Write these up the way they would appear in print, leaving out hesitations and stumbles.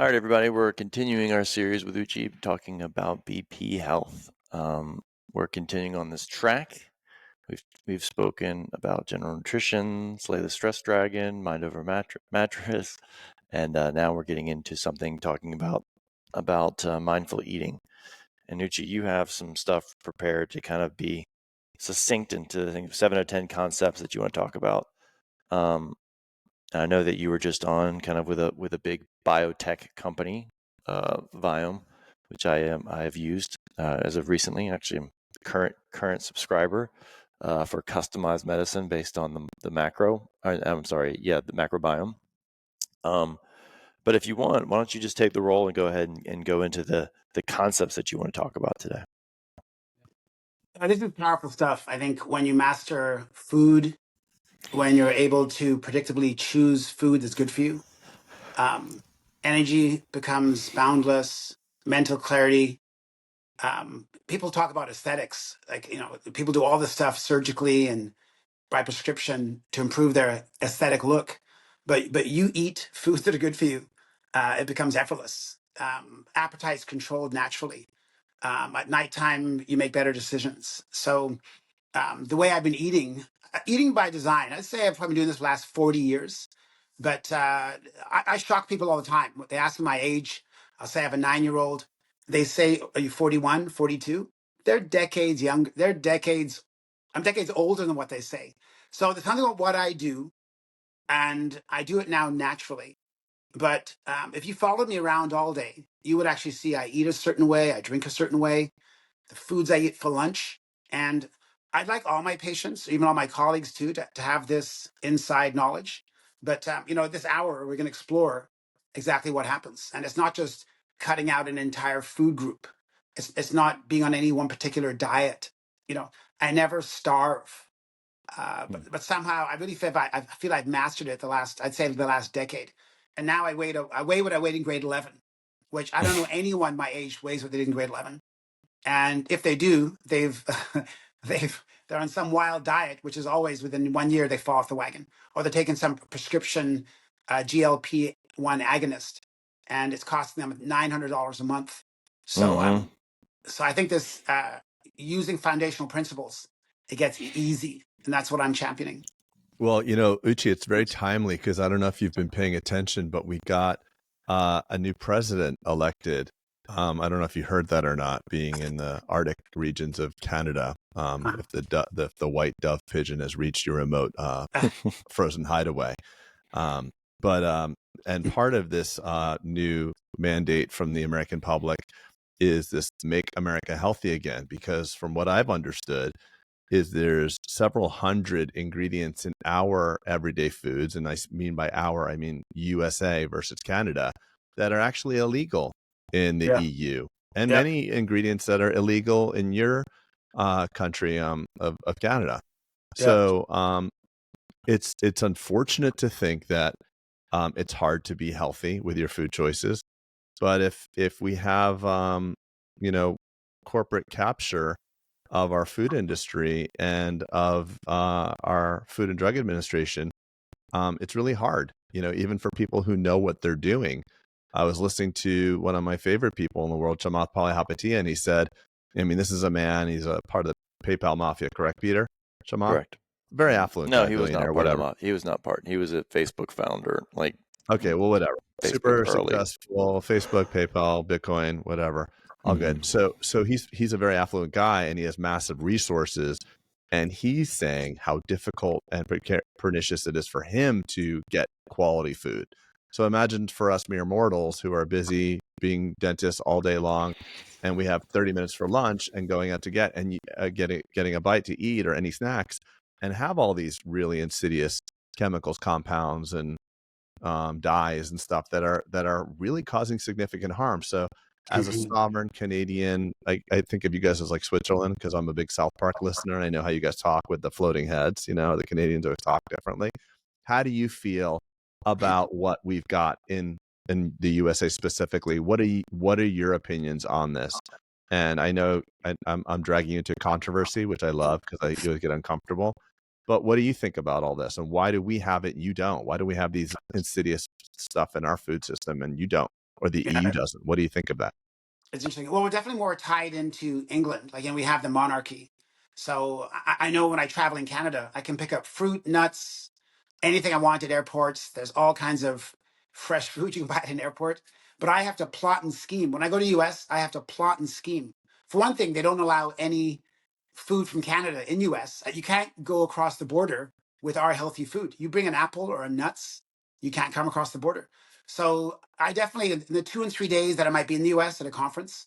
All right, everybody, we're continuing our series with Uche talking about BP health. We're continuing on this track. We've spoken about general nutrition, Slay the Stress Dragon, Mind Over Mattress, and now we're getting into something talking about mindful eating. And Uche, you have some stuff prepared to kind of be succinct into, I think, 7 or 10 concepts that you want to talk about. I know that you were just on kind of with a big biotech company, Viome, which I have used as of recently. Actually, I'm a current subscriber for customized medicine based on the macro. I'm sorry, the microbiome. But if you want, why don't you just take the role and go ahead and go into the concepts that you want to talk about today? This is powerful stuff. I think when you master food, when you're able to predictably choose food that's good for you, energy becomes boundless, mental clarity. People talk about aesthetics, like, people do all this stuff surgically and by prescription to improve their aesthetic look. But you eat foods that are good for you, it becomes effortless. Appetite's controlled naturally. At nighttime, you make better decisions. So the way I've been eating by design, I'd say I've probably been doing this for the last 40 years. But I shock people all the time. They ask me my age. I'll say I have a 9-year-old. They say, are you 41, 42? They're decades young. I'm decades older than what they say. So there's something about what I do, and I do it now naturally. But if you followed me around all day, you would actually see I eat a certain way, I drink a certain way, the foods I eat for lunch. And I'd like all my patients, even all my colleagues too, to have this inside knowledge. But, this hour, we're going to explore exactly what happens. And it's not just cutting out an entire food group. It's not being on any one particular diet. I never starve. But somehow I really feel I've mastered it I'd say the last decade. And now I weigh what I weighed in grade 11, which I don't know anyone my age weighs what they did in grade 11. And if they do, they're on some wild diet, which is always within 1 year they fall off the wagon, or they're taking some prescription GLP-1 agonist, and it's costing them $900 a month. So, so I think this using foundational principles, it gets easy, and that's what I'm championing. Well, Uche, it's very timely because I don't know if you've been paying attention, but we got a new president elected. I don't know if you heard that or not, being in the Arctic regions of Canada, if the white dove pigeon has reached your remote frozen hideaway. And part of this new mandate from the American public is this Make America Healthy Again, because from what I've understood is there's several hundred ingredients in our everyday foods, and I mean by our, I mean USA versus Canada, that are actually illegal in the EU, and many ingredients that are illegal in your country of Canada. So it's unfortunate to think that it's hard to be healthy with your food choices, but if we have corporate capture of our food industry and of our Food and Drug Administration, it's really hard, even for people who know what they're doing. I was listening to one of my favorite people in the world, Chamath Palihapitiya, and he said, this is a man, he's a part of the PayPal mafia, correct, Peter? Chamath? Correct. Very affluent. No, he was not part of the He was not part. He was a Facebook founder. Okay, well, whatever. Facebook Super successful, Facebook, PayPal, Bitcoin, whatever. All good. So he's a very affluent guy, and he has massive resources. And he's saying how difficult and pernicious it is for him to get quality food. So imagine for us mere mortals who are busy being dentists all day long, and we have 30 minutes for lunch and going out to getting a bite to eat or any snacks, and have all these really insidious chemicals, compounds, and dyes and stuff that are really causing significant harm. So as a sovereign Canadian, I think of you guys as like Switzerland, because I'm a big South Park listener, and I know how you guys talk with the floating heads. The Canadians always talk differently. How do you feel about what we've got in the USA specifically? What are your opinions on this? And I know I'm dragging you into controversy, which I love because I always get uncomfortable. But what do you think about all this? And why do we have it and you don't? Why do we have these insidious stuff in our food system and you don't? or the EU Yeah, doesn't. What do you think of that? it's interesting. Well, we're definitely more tied into England. Like, we have the monarchy. So I know when I travel in Canada, I can pick up fruit, nuts, anything I want at airports. There's all kinds of fresh food you can buy at an airport. But I have to plot and scheme. When I go to the US, I have to plot and scheme. For one thing, they don't allow any food from Canada in US. You can't go across the border with our healthy food. You bring an apple or a nuts, you can't come across the border. So I definitely, in the 2 and 3 days that I might be in the US at a conference,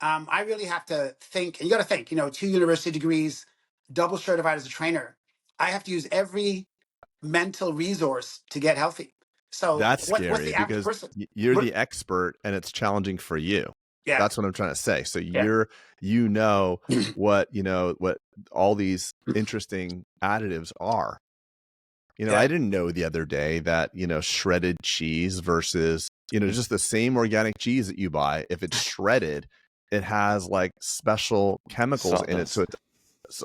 I really have to think, and you got to think, 2 university degrees, double certified as a trainer. I have to use every mental resource to get healthy. So That's what's scary the average because person? you're What, the expert and it's challenging for you. yeah, That's what I'm trying to say. So yeah, you know what all these interesting additives are. I yeah, didn't know the other day that, shredded cheese versus, just the same organic cheese that you buy, if it's shredded, it has like special chemicals in it. Sawdust,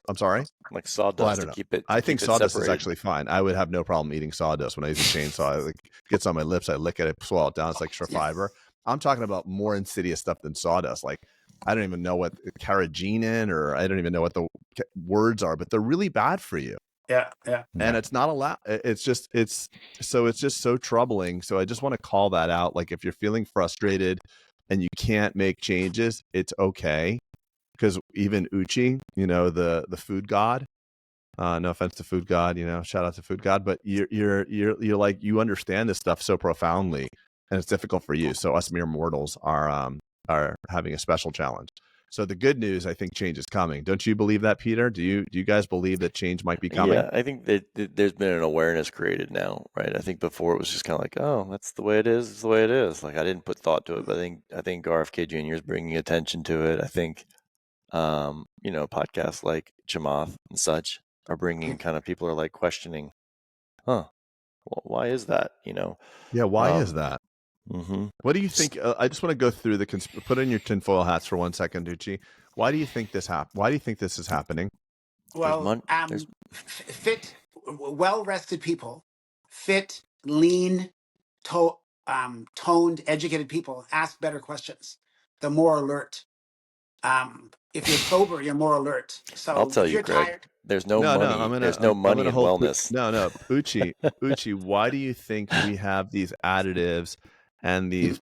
I'm sorry. like Well, I sawdust don't to know. keep it I think sawdust is separated. actually fine. I would have no problem eating sawdust. When I use a chainsaw, it gets on my lips. I lick it, I swallow it down. It's like extra yeah, fiber. I'm talking about more insidious stuff than sawdust. Like I don't even know what carrageenan, or I don't even know what the words are, but they're really bad for you. yeah, yeah. And it's not allowed. It's just so troubling. So I just want to call that out. Like if you're feeling frustrated and you can't make changes, it's okay. Because even Uche, the food god, no offense to food god, shout out to food god, but you're like, you understand this stuff so profoundly, and it's difficult for you. So us mere mortals are having a special challenge. So the good news, I think change is coming. Don't you believe that, Peter? Do you guys believe that change might be coming? Yeah, I think that there's been an awareness created now, right? I think before it was just kind of like, oh, that's the way it is. It's the way it is. Like I didn't put thought to it, but I think RFK Jr. is bringing attention to it. I think, podcasts like Chamath and such are bringing kind of people are like questioning, huh? Well, why is that? Yeah, why is Um, that? mm-hmm. What do you think? I just want to go through put on your tinfoil hats for 1 second, Uche. Why do you think this Why do you think this is happening? Well, There's fit, well-rested people, fit, lean, to, toned, educated people ask better questions. They're more alert. If you're sober, you're more alert. I'll So tell if you, you're Craig, tired, there's no No, no, money. There's no I'm money gonna in hold. wellness. No, Uche. Why do you think we have these additives and these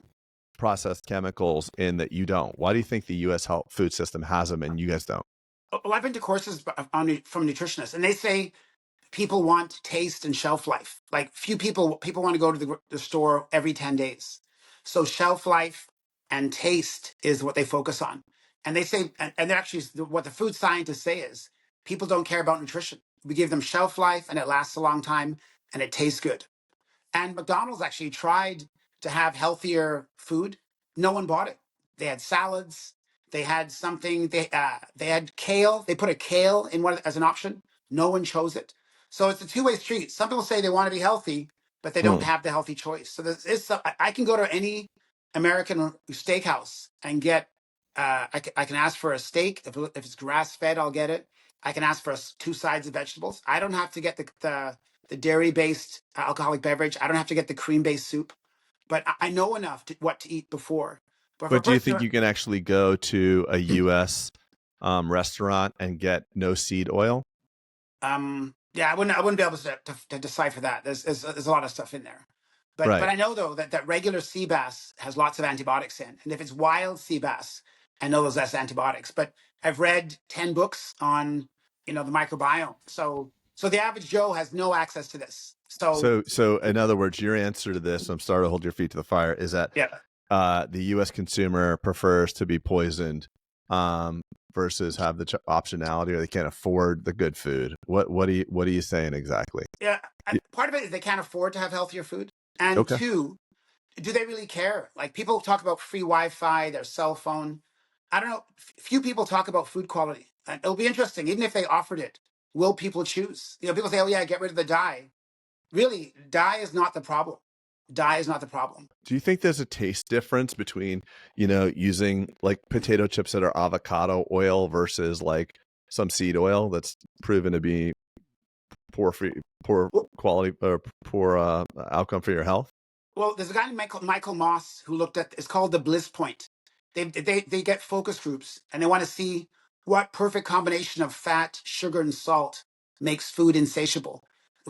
processed chemicals in that you don't? Why do you think the U.S. health food system has them and you guys don't? well, I've been to courses from nutritionists, and they say people want taste and shelf life. Like few people want to go to the store every 10 days. So shelf life and taste is what they focus on. And they say, and actually what the food scientists say is people don't care about nutrition. We give them shelf life and it lasts a long time and it tastes good. And McDonald's actually tried to have healthier food. No one bought it. They had salads. They had something. They had kale. They put a kale in one as an option. No one chose it. So it's a two-way street. Some people say they want to be healthy, but they don't Hmm. have the healthy choice. So this is. I can go to any American steakhouse and get. I can ask for a steak. If it's grass fed, I'll get it. I can ask for two sides of vegetables. I don't have to get the dairy-based alcoholic beverage. I don't have to get the cream-based soup, but I know enough what to eat before. But for a But do you think person, you can actually go to a U.S. Restaurant and get no seed oil? yeah, I wouldn't be able to decipher that. There's a lot of stuff in there, but Right. I know though that regular sea bass has lots of antibiotics in, and if it's wild sea bass, I know there's less antibiotics. But I've read 10 books on the microbiome, so the average Joe has no access to this. So So in other words, your answer to this, I'm sorry to hold your feet to the fire, is that yeah, the U.S. consumer prefers to be poisoned versus have the optionality, or they can't afford the good food. What are you saying exactly? yeah. Part of it is they can't afford to have healthier food, and Okay. two, do they really care? Like people talk about free Wi-Fi, their cell phone. I don't know. Few people talk about food quality. And it'll be interesting, even if they offered it. Will people choose? People say, "Oh yeah, get rid of the dye." Really, dye is not the problem. Dye is not the problem. Do you think there's a taste difference between, using like potato chips that are avocado oil versus like some seed oil that's proven to be poor quality or poor outcome for your health? Well, there's a guy named Michael Moss who looked at, it's called the bliss point. They get focus groups and they want to see what perfect combination of fat, sugar, and salt makes food insatiable.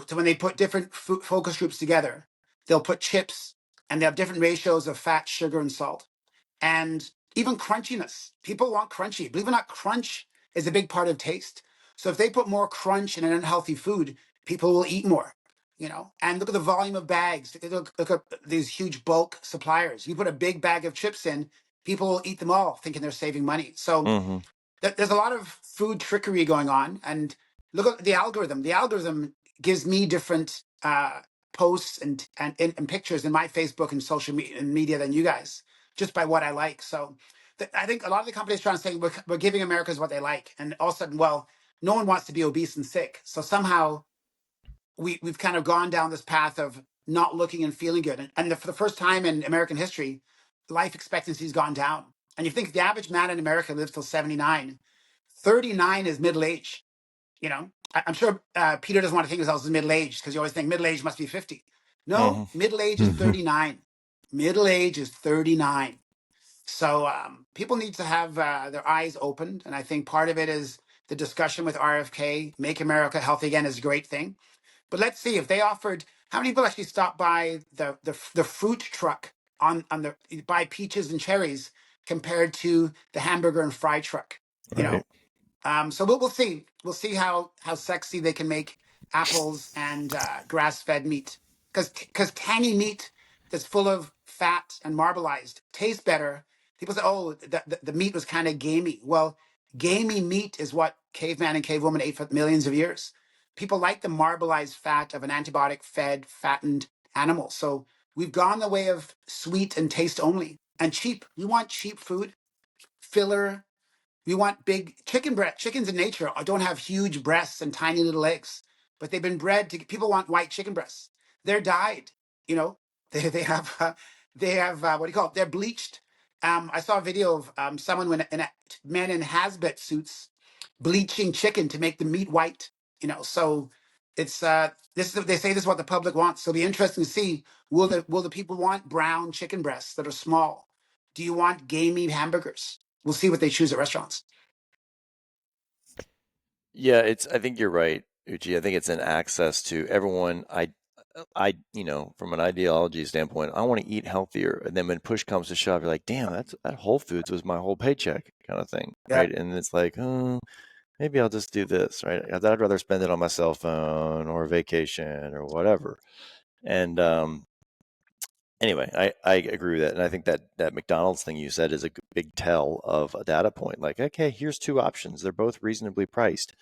So when they put different focus groups together, they'll put chips and they have different ratios of fat, sugar, and salt. And even crunchiness. People want crunchy. Believe it or not, crunch is a big part of taste. So if they put more crunch in an unhealthy food, people will eat more. And look at the volume of bags. Look at these huge bulk suppliers. You put a big bag of chips in, people will eat them all, thinking they're saving money. So there's a lot of food trickery going on. And look at the algorithm. The algorithm gives me different posts and pictures in my Facebook and social media than you guys, just by what I like. So I think a lot of the companies trying to say we're giving Americans what they like, and all of a sudden, well, no one wants to be obese and sick. So somehow we've kind of gone down this path of not looking and feeling good. And for the first time in American history, life expectancy has gone down. And you think the average man in America lives till 79. 39 is middle age. I'm sure Peter doesn't want to think of himself as middle age because you always think middle age must be 50. No, middle age is 39. Middle age is 39. So people need to have their eyes opened. And I think part of it is the discussion with RFK, Make America Healthy Again, is a great thing. But let's see if they offered. How many people actually stop by the fruit truck on the buy peaches and cherries compared to the hamburger and fry truck? Right. So we'll see. We'll see how sexy they can make apples and grass-fed meat. Because tangy meat that's full of fat and marbleized tastes better. People say, oh, the meat was kind of gamey. Well, gamey meat is what caveman and cavewoman ate for millions of years. People like the marbleized fat of an antibiotic-fed, fattened animal. So we've gone the way of sweet and taste only and cheap. We want cheap food, filler. We want big chicken breast. Chickens in nature don't have huge breasts and tiny little legs, but they've been bred to. People want white chicken breasts. They're dyed. They have what do you call it? They're bleached. I saw a video of someone men in hazmat suits bleaching chicken to make the meat white. So it's they say this is what the public wants. So it'll be interesting to see will the people want brown chicken breasts that are small? Do you want gamey hamburgers? We'll see what they choose at restaurants. Yeah, I think you're right, Uche. I think it's an access to everyone. From an ideology standpoint, I want to eat healthier. And then when push comes to shove, you're like, damn, that Whole Foods was my whole paycheck kind of thing, Yeah. right? And it's like, oh, maybe I'll just do this, right? I'd rather spend it on my cell phone or vacation or whatever. And anyway, I agree with that. And I think that McDonald's thing you said is a big tell of a data point. Like, okay, here's two options. They're both reasonably priced.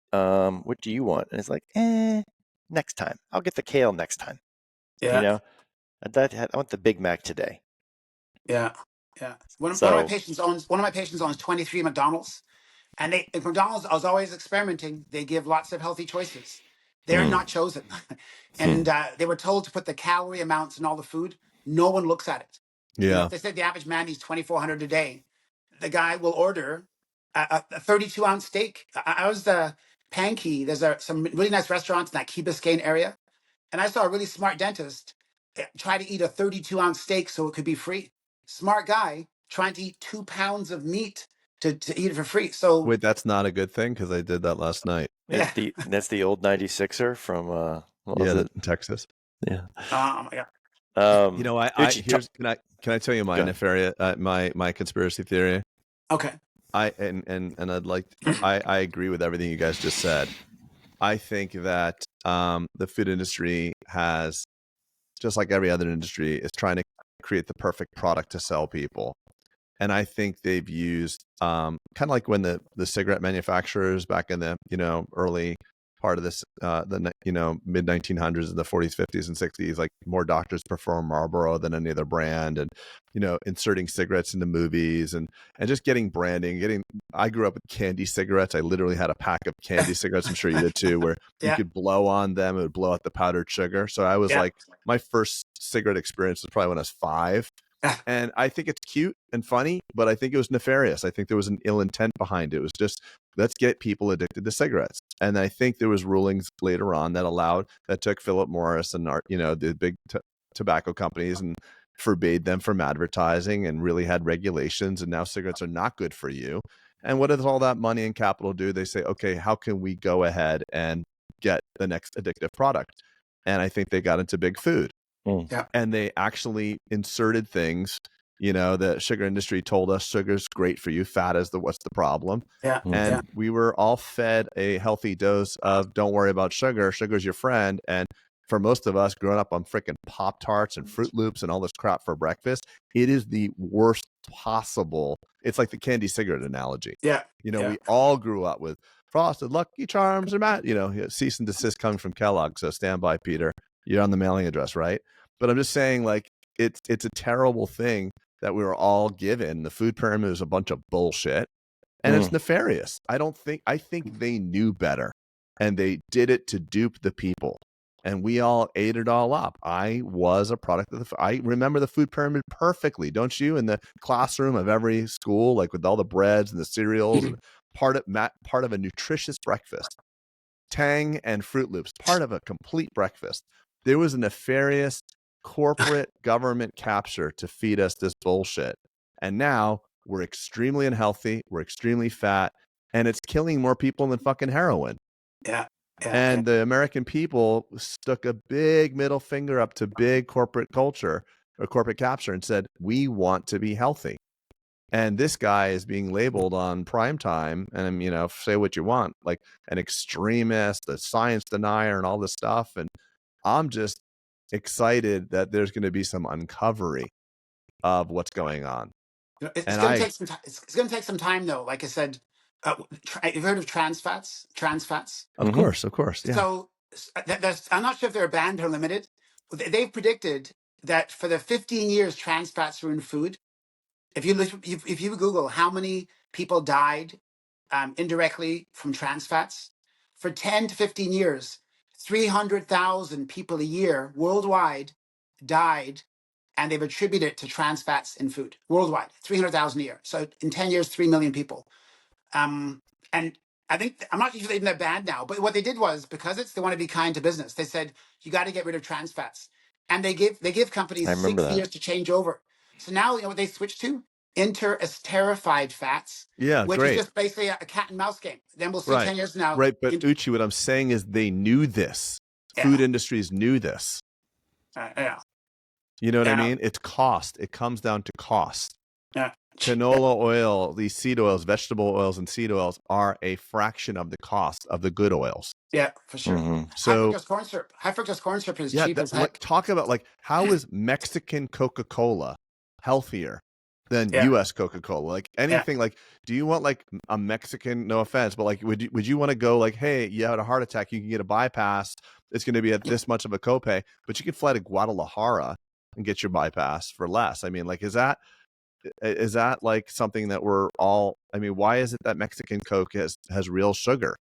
What do you want? And it's like, next time. I'll get the kale next time. Yeah. I want the Big Mac today. Yeah. One of my patients owns 23 McDonald's. And at McDonald's, I was always experimenting. They give lots of healthy choices. They're not chosen. And they were told to put the calorie amounts in all the food. No one looks at it. Yeah. If they said the average man eats 2,400 a day, the guy will order a 32-ounce steak. I was the Pankey. There's some really nice restaurants in that Key Biscayne area. And I saw a really smart dentist try to eat a 32-ounce steak so it could be free. Smart guy trying to eat 2 pounds of meat to eat it for free. So wait, that's not a good thing because I did that last night. Yeah. That's the old 96er from what was it? Texas. Yeah. Oh my God. Can I tell you my nefarious my conspiracy theory? Okay. I'd like I agree with everything you guys just said. I think that the food industry has, just like every other industry, is trying to create the perfect product to sell people. And I think they've used kind of like when the cigarette manufacturers back in the early part of this mid 1900s and the 40s, 50s, and 60s, like more doctors prefer Marlboro than any other brand, and inserting cigarettes into movies and just getting branding. I grew up with candy cigarettes. I literally had a pack of candy cigarettes. I'm sure you did too, where you could blow on them, it would blow out the powdered sugar. So I was like, my first cigarette experience was probably when I was 5. And I think it's cute and funny, but I think it was nefarious. I think there was an ill intent behind it. It was just, let's get people addicted to cigarettes. And I think there was rulings later on that took Philip Morris and the big tobacco companies and forbade them from advertising and really had regulations. And now cigarettes are not good for you. And what does all that money and capital do? They say, okay, how can we go ahead and get the next addictive product? And I think they got into big food. Yeah. And they actually inserted things, the sugar industry told us sugar's great for you. Fat is what's the problem. Yeah. And Yeah. we were all fed a healthy dose of don't worry about sugar. Sugar's your friend. And for most of us growing up on freaking Pop-Tarts and Fruit Loops and all this crap for breakfast, it is the worst possible. It's like the candy cigarette analogy. Yeah. We all grew up with Frosted, Lucky Charms, or cease and desist coming from Kellogg. So stand by, Peter. You're on the mailing address, right? But I'm just saying, like, it's a terrible thing that we were all given. The food pyramid is a bunch of bullshit, and it's nefarious. I think they knew better, and they did it to dupe the people, and we all ate it all up. I was a product of I remember the food pyramid perfectly, don't you? In the classroom of every school, like with all the breads and the cereals, and part of a nutritious breakfast. Tang and Fruit Loops, part of a complete breakfast. There was a nefarious corporate government capture to feed us this bullshit. And now we're extremely unhealthy, we're extremely fat, and it's killing more people than fucking heroin. Yeah. And the American people stuck a big middle finger up to big corporate culture or corporate capture and said, we want to be healthy. And this guy is being labeled on prime time and, say what you want, like an extremist, a science denier and all this stuff. And I'm just excited that there's going to be some uncovery of what's going on. It's going to take some time. It's going to take some time, though. Like I said, you've heard of trans fats? Trans fats? Of course. Yeah. So I'm not sure if they're banned or limited. They've predicted that for the 15 years trans fats were in food, if you Google how many people died indirectly from trans fats, for 10 to 15 years, 300,000 people a year worldwide died, and they've attributed it to trans fats in food worldwide, 300,000 a year. So in 10 years, 3 million people. And I think, I'm not sure even they're bad now, but what they did was, because they want to be kind to business, they said, you got to get rid of trans fats. And they give companies 6 years to change over. So now, what they switched to? Interesterified fats. Yeah, which great. is just basically a cat and mouse game. Then we'll see Right. 10 years from now. Right, but Uche, what I'm saying is they knew this. Food industries knew this. Yeah. You know what I mean? It's cost. It comes down to cost. Yeah. Canola oil, these seed oils, vegetable oils, and seed oils are a fraction of the cost of the good oils. Yeah, for sure. So high fructose corn syrup is cheap as heck. Talk about how is Mexican Coca-Cola healthier than U.S. Coca-Cola? Anything do you want a Mexican? No offense, but would you want to go hey, you had a heart attack, you can get a bypass. It's going to be at this much of a copay, but you can fly to Guadalajara and get your bypass for less. I mean, is that something that we're all? I mean, why is it that Mexican Coke has real sugar?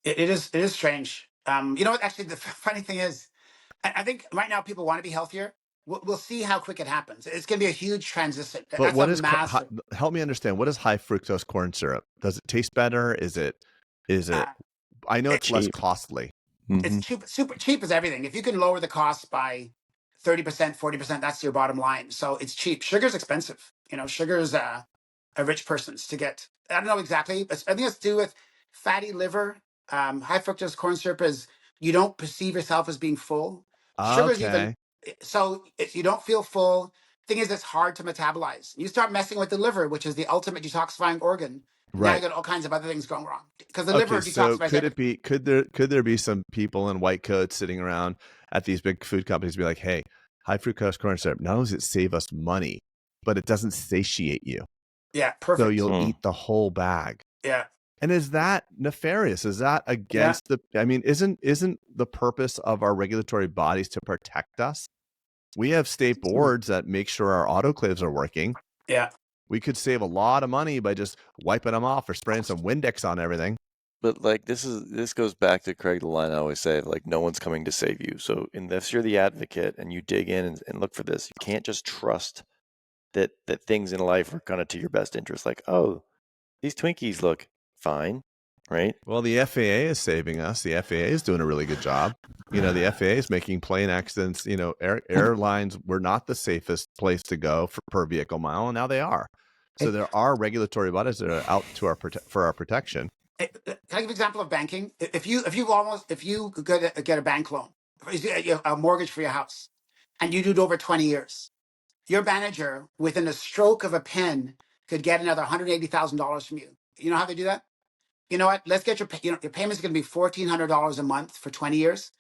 It is strange. You know what? Actually, the funny thing is, I think right now people want to be healthier. We'll see how quick it happens. It's going to be a huge transition. But what is massive... help me understand? What is high fructose corn syrup? Does it taste better? Is it? I know it's less costly. It's super cheap as everything. If you can lower the cost by 30%, 40%, that's your bottom line. So it's cheap. Sugar's expensive. Sugar's a rich person's to get. I don't know exactly, but I think it's to do with fatty liver. High fructose corn syrup is you don't perceive yourself as being full. Sugar's even so you don't feel full. Thing is, it's hard to metabolize. You start messing with the liver, which is the ultimate detoxifying organ. Right. Now you got all kinds of other things going wrong because the liver detoxifies. So could there be some people in white coats sitting around at these big food companies be like, hey, high fructose corn syrup, not only does it save us money, but it doesn't satiate you. Yeah, perfect. So you'll eat the whole bag. Yeah. And is that nefarious? Is that against I mean, isn't the purpose of our regulatory bodies to protect us? We have state boards that make sure our autoclaves are working. Yeah. We could save a lot of money by just wiping them off or spraying some Windex on everything. But this goes back to Craig, the line I always say, no one's coming to save you. So unless you're the advocate and you dig in and look for this, you can't just trust that things in life are kind of to your best interest. Oh, these Twinkies look fine. right? Well, the FAA is saving us. The FAA is doing a really good job. You know, the FAA is making plane accidents. You know, airlines were not the safest place to go per vehicle mile, and now they are. So there are regulatory bodies that are out to for our protection. Can I give an example of banking? If you get a bank loan, a mortgage for your house, and you do it over 20 years, your manager, within a stroke of a pen, could get another $180,000 from you. You know how they do that? You know what? Let's get your your payment's going to be $1,400 a month for 20 years.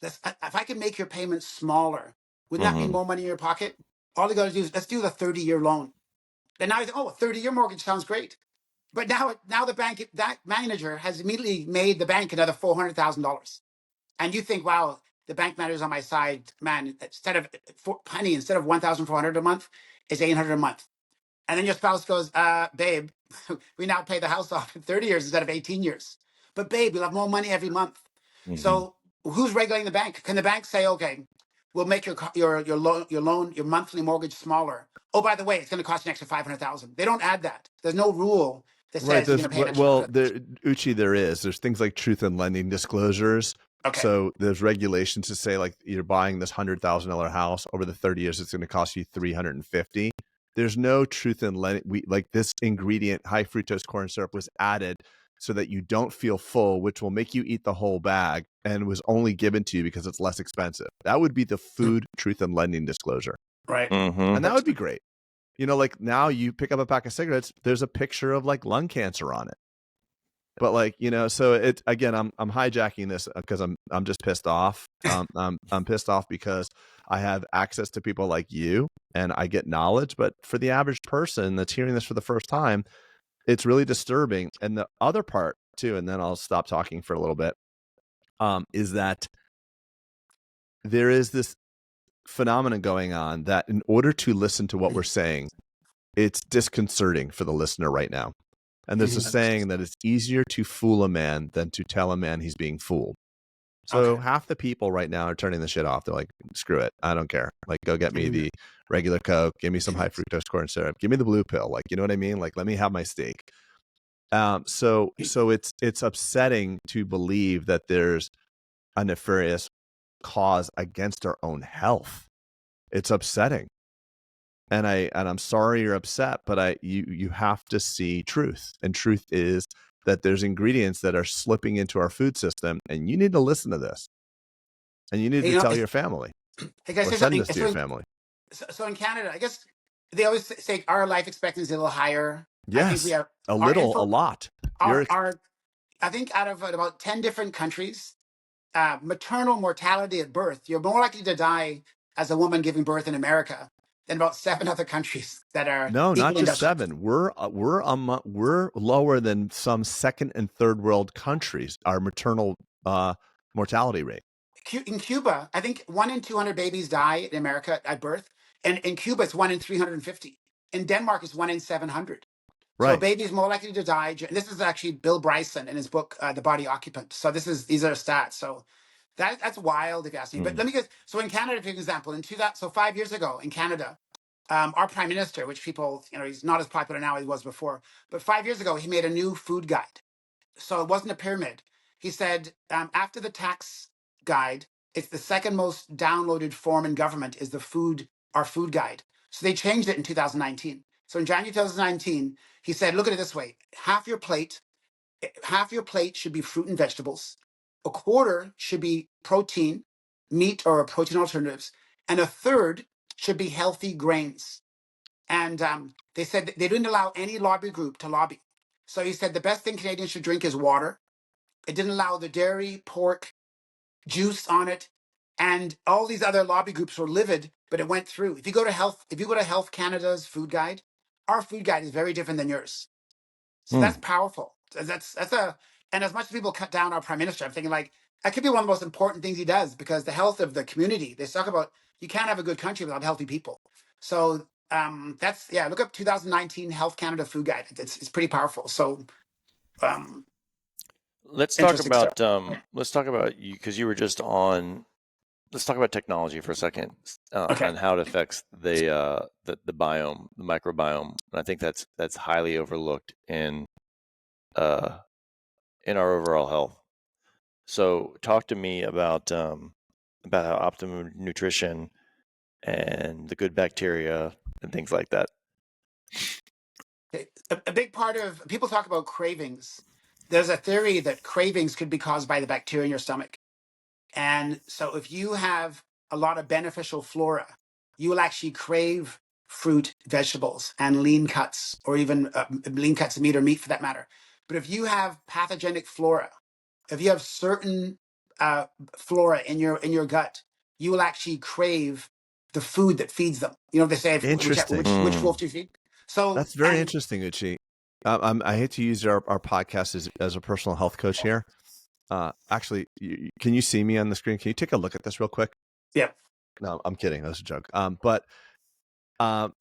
If I can make your payment smaller, wouldn't that mean more money in your pocket? All you got to do is let's do the 30-year loan. And now you think, oh, a 30-year mortgage sounds great. But now the bank, that manager has immediately made the bank another $400,000. And you think, wow, the bank manager's on my side, man. Instead of $1,400 a month, it's $800 a month. And then your spouse goes, babe, we now pay the house off in 30 years instead of 18 years. But babe, you'll have more money every month. So who's regulating the bank? Can the bank say, okay, we'll make your monthly mortgage smaller. Oh, by the way, it's going to cost you an extra $500,000. They don't add that. There's no rule that Right. says you're going to pay an extra. Well, Uche, there is. There's things like truth in lending disclosures. Okay. So there's regulations to say, like, you're buying this $100,000 house over the 30 years, it's going to cost you $350,000. There's no truth in lending. Like, this ingredient, high fructose corn syrup, was added so that you don't feel full, which will make you eat the whole bag, and was only given to you because it's less expensive. That would be the food truth in lending disclosure. Right. And that would be great. You know, like, now you pick up a pack of cigarettes, there's a picture of like lung cancer on it. But like, you know, so it, again, I'm hijacking this because I'm just pissed off. I'm pissed off because I have access to people like you and I get knowledge, but for the average person that's hearing this for the first time, it's really disturbing. And the other part too, and then I'll stop talking for a little bit, is that there is this phenomenon going on that in order to listen to what we're saying, it's disconcerting for the listener right now. And there's a saying that it's easier to fool a man than to tell a man he's being fooled. So half the people right now are turning the shit off. They're like, screw it. I don't care. Like, go get me the regular Coke. Give me some high fructose corn syrup. Give me the blue pill. Like, you know what I mean? Like, let me have my steak. So it's upsetting to believe that there's a nefarious cause against our own health. It's upsetting. And I'm sorry you're upset, but you have to see truth. And truth is that there's ingredients that are slipping into our food system, and you need to listen to this. And you need to tell your family. Hey, or send this to your family. So in Canada, I guess they always say our life expectancy is a little higher. Yes, I think we have a lot. I think out of about 10 different countries, maternal mortality at birth, you're more likely to die as a woman giving birth in America than about 7 other countries that are not just 7. We're lower than some second and third world countries. Our maternal mortality rate. In Cuba, I think 1 in 200 babies die in America at birth, and in Cuba it's 1 in 350. In Denmark, it's 1 in 700. Right. So babies more likely to die. This is actually Bill Bryson in his book, The Body Occupant. So these are stats. So that's wild if you ask me. But let me get, so in Canada, for example, so 5 years ago in Canada, our prime minister, which people, he's not as popular now as he was before, but 5 years ago, he made a new food guide. So it wasn't a pyramid. He said, after the tax guide, it's the second most downloaded form in government is our food guide. So they changed it in 2019. So in January 2019, he said, look at it this way. Half your plate should be fruit and vegetables. A quarter should be protein, meat or protein alternatives. And a third should be healthy grains. And they said they didn't allow any lobby group to lobby. So he said the best thing Canadians should drink is water. It didn't allow the dairy, pork, juice on it. And all these other lobby groups were livid, but it went through. If you go to Health Canada's food guide, our food guide is very different than yours. So that's powerful. And as much as people cut down our prime minister, I'm thinking like, that could be one of the most important things he does, because the health of the community, they talk about, you can't have a good country without healthy people. So look up 2019 Health Canada food guide. It's pretty powerful. So let's talk about you, because you were just on. Let's talk about technology for a second, and how it affects the biome, the microbiome. And I think that's highly overlooked in in our overall health. So talk to me about how optimum nutrition and the good bacteria and things like that. Okay. A big part of people talk about cravings. There's a theory that cravings could be caused by the bacteria in your stomach. And so if you have a lot of beneficial flora, you will actually crave fruit, vegetables, and lean cuts, or even lean cuts of meat or meat for that matter. But if you have pathogenic flora, if you have certain flora in your gut, you will actually crave the food that feeds them. You know, they say Interesting. which wolf do you feed? So, That's very and interesting, Uche. I hate to use our podcast as a personal health coach here. Actually, can you see me on the screen? Can you take a look at this real quick? yeah, No, I'm kidding. That's a joke. But um,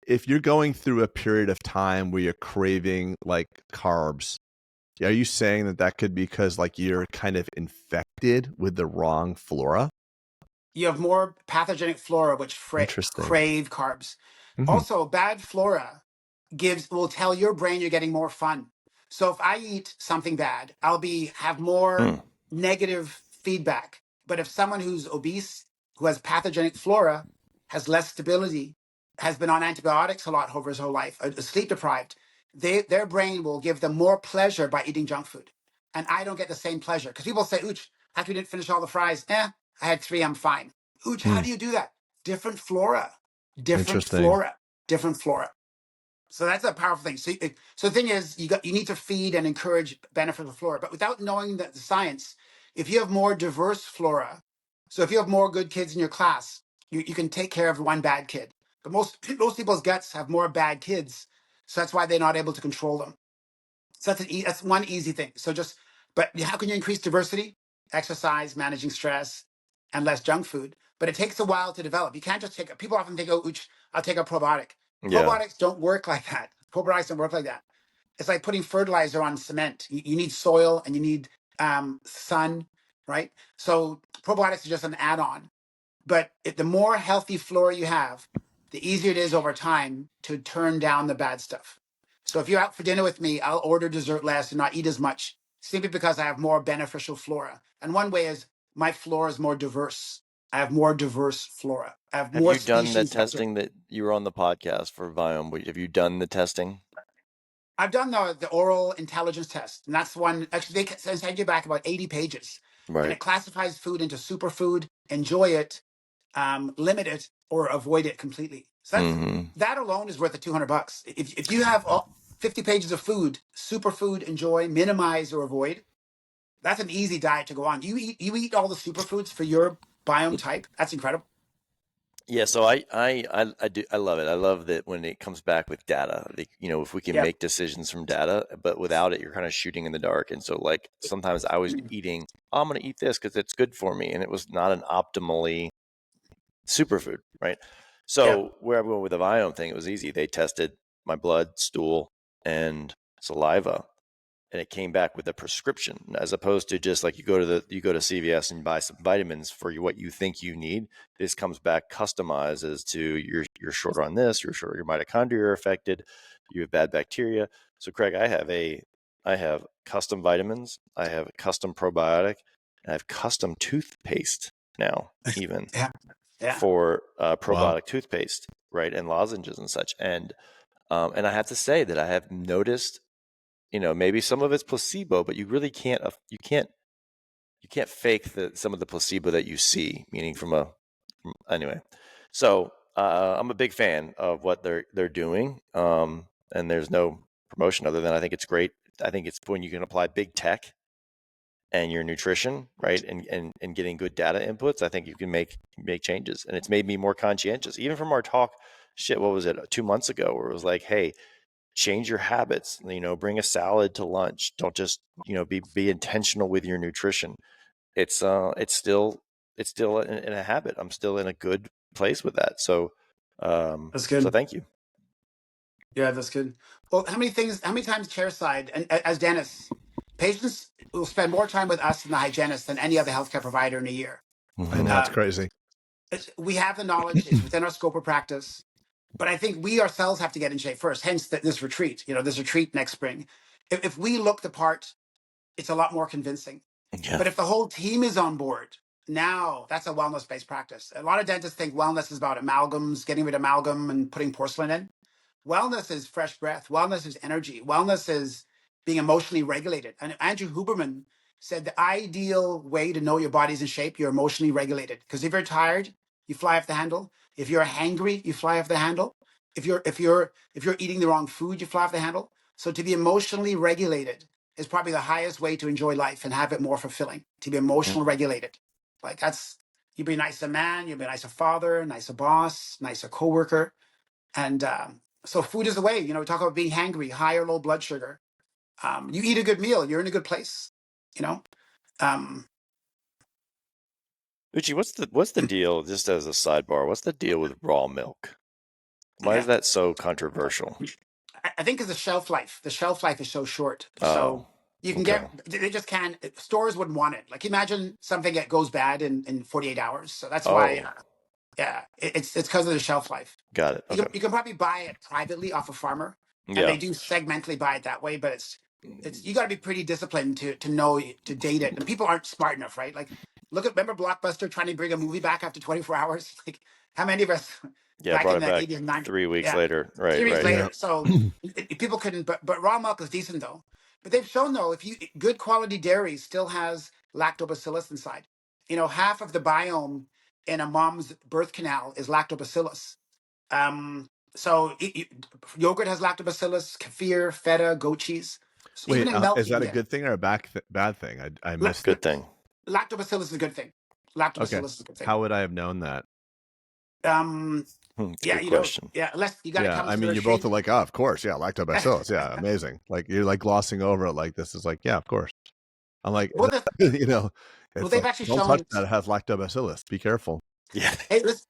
if you're going through a period of time where you're craving like carbs, are you saying that could be because like you're kind of infected with the wrong flora? you have more pathogenic flora which Interesting. crave carbs. Mm-hmm. Also, bad flora will tell your brain you're getting more fun. So if I eat something bad, I'll have more Mm. negative feedback. But if someone who's obese, who has pathogenic flora, has less stability, has been on antibiotics a lot over his whole life, sleep deprived, their brain will give them more pleasure by eating junk food. And I don't get the same pleasure. Because people say, Ooch, after we didn't finish all the fries, I had 3, I'm fine. Ooch, how do you do that? Different flora, different Interesting. flora, different flora. So that's a powerful thing. So the thing is, you need to feed and encourage beneficial flora, but without knowing the science, if you have more diverse flora, so if you have more good kids in your class, you can take care of one bad kid. But most people's guts have more bad kids, so that's why they're not able to control them. So that's one easy thing. But how can you increase diversity? Exercise, managing stress, and less junk food. But it takes a while to develop. You can't just people often think, oh, I'll take a probiotic. Yeah. Probiotics don't work like that. Probiotics don't work like that. It's like putting fertilizer on cement. You need soil and you need sun, right? So probiotics are just an add-on. But the more healthy flora you have, the easier it is over time to turn down the bad stuff. So if you're out for dinner with me, I'll order dessert less and not eat as much, simply because I have more beneficial flora. And one way is my flora is more diverse. I have more diverse flora. I have Have more you done the species. testing that you were on the podcast for Viome? Have you done the testing? I've done the oral intelligence test, and that's one. Actually, they send you back about 80 pages, and Right. it classifies food into superfood, enjoy it, limit it, or avoid it completely. So Mm-hmm. that alone is worth the $200. If you have 50 pages of food, superfood, enjoy, minimize, or avoid, that's an easy diet to go on. You eat all the superfoods for your biome type. That's incredible. Yeah, so I love it. I love that when it comes back with data, if we can Yeah. make decisions from data, but without it, you're kind of shooting in the dark. And so, like, sometimes I was eating, oh, I'm going to eat this because it's good for me, and it was not an optimally superfood, right? Yeah. So where I'm going with the Viome thing, it was easy. They tested my blood, stool, and saliva, and it came back with a prescription, as opposed to just like you go to CVS and buy some vitamins for what you think you need. This comes back customized as to you're short on this, you're short, your mitochondria are affected, you have bad bacteria. So Craig, I have custom vitamins, I have a custom probiotic, and I have custom toothpaste now, even Yeah. Yeah. for probiotic Wow. toothpaste, right, and lozenges and such. And I have to say that I have noticed, maybe some of it's placebo, but you really can't fake some of the placebo that you see. Meaning anyway. So I'm a big fan of what they're doing, and there's no promotion other than I think it's great. I think it's when you can apply big tech and your nutrition, right, and getting good data inputs. I think you can make changes, and it's made me more conscientious, even from our talk. Shit, what was it, 2 months ago, where it was like, hey, change your habits, bring a salad to lunch. Don't just, be intentional with your nutrition. It's still in a habit. I'm still in a good place with that. So That's good. thank you. Yeah, that's good. Well, how many times chairside, and as dentists, patients will spend more time with us and the hygienist than any other healthcare provider in a year. I know, it's Um, crazy. we have the knowledge; it's within our scope of practice. But I think we ourselves have to get in shape first. Hence, this retreat. This retreat next spring. If we look the part, it's a lot more convincing. Yeah. But if the whole team is on board, now that's a wellness-based practice. A lot of dentists think wellness is about amalgams, getting rid of amalgam and putting porcelain in. Wellness is fresh breath. Wellness is energy. Wellness is being emotionally regulated. And Andrew Huberman said the ideal way to know your body's in shape, you're emotionally regulated. Because if you're tired, you fly off the handle. If you're hangry, you fly off the handle. If you're eating the wrong food, you fly off the handle. So to be emotionally regulated is probably the highest way to enjoy life and have it more fulfilling. To be emotionally regulated, like that's you'd be a nicer man, you'd be a nicer father, a nicer boss, nicer coworker, and so food is the way. We talk about being hangry, high or low blood sugar. You eat a good meal, you're in a good place. You know. Um, Uche, what's the deal? Just as a sidebar, what's the deal with raw milk? Why is yeah, that so controversial? I think it's the shelf life. The shelf life is so short. Oh, So you can okay. they just can't. Stores wouldn't want it. Like imagine something that goes bad in 48 hours. So that's why. Oh, Yeah, it's because of the shelf life. got it. You Okay. can probably buy it privately off a farmer, and Yeah. they do segmentally buy it that way. But it's you got to be pretty disciplined to know to date it, and people aren't smart enough, right? Like remember Blockbuster trying to bring a movie back after 24 hours? Like how many of us Yeah, back brought in it the back 80s and 90s? 3 weeks Yeah, later. Right, 3 weeks right. Yeah. later. So people couldn't. But raw milk is decent though. But they've shown though if you good quality dairy still has lactobacillus inside. Half of the biome in a mom's birth canal is lactobacillus. So yogurt has lactobacillus, kefir, feta, goat cheese. So even Wait, in milk, is you can that a get good thing or a bad thing? I la- missed it. Good thing. lactobacillus is a good thing. Okay. Lactobacillus is a good thing. How would I have known that? It's a Yeah, good question. yeah, unless you got to Yeah, come I to mean, their you both are shade. like, oh, of course, yeah, lactobacillus, yeah, amazing. Like you're like glossing over it, like this is like, yeah, of course. I'm like, well, the, well, it's they've like, actually don't touch shown. that. It has lactobacillus. Be careful. Yeah. Hey, listen,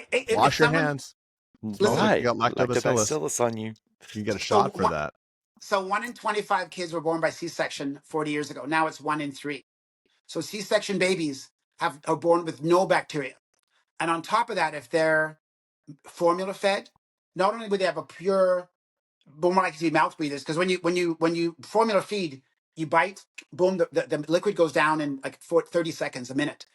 if Wash your someone hands. Smells listen, like you Why? got lactobacillus. Lactobacillus on you. You can get a so shot for that. so 1 in 25 kids were born by C-section 40 years ago. Now it's 1 in 3. So C-section babies are born with no bacteria. And on top of that, if they're formula fed, not only would they have a pure, more likely to be mouth breathers, because when you formula feed, you bite, boom, the liquid goes down in like 30 seconds, a minute.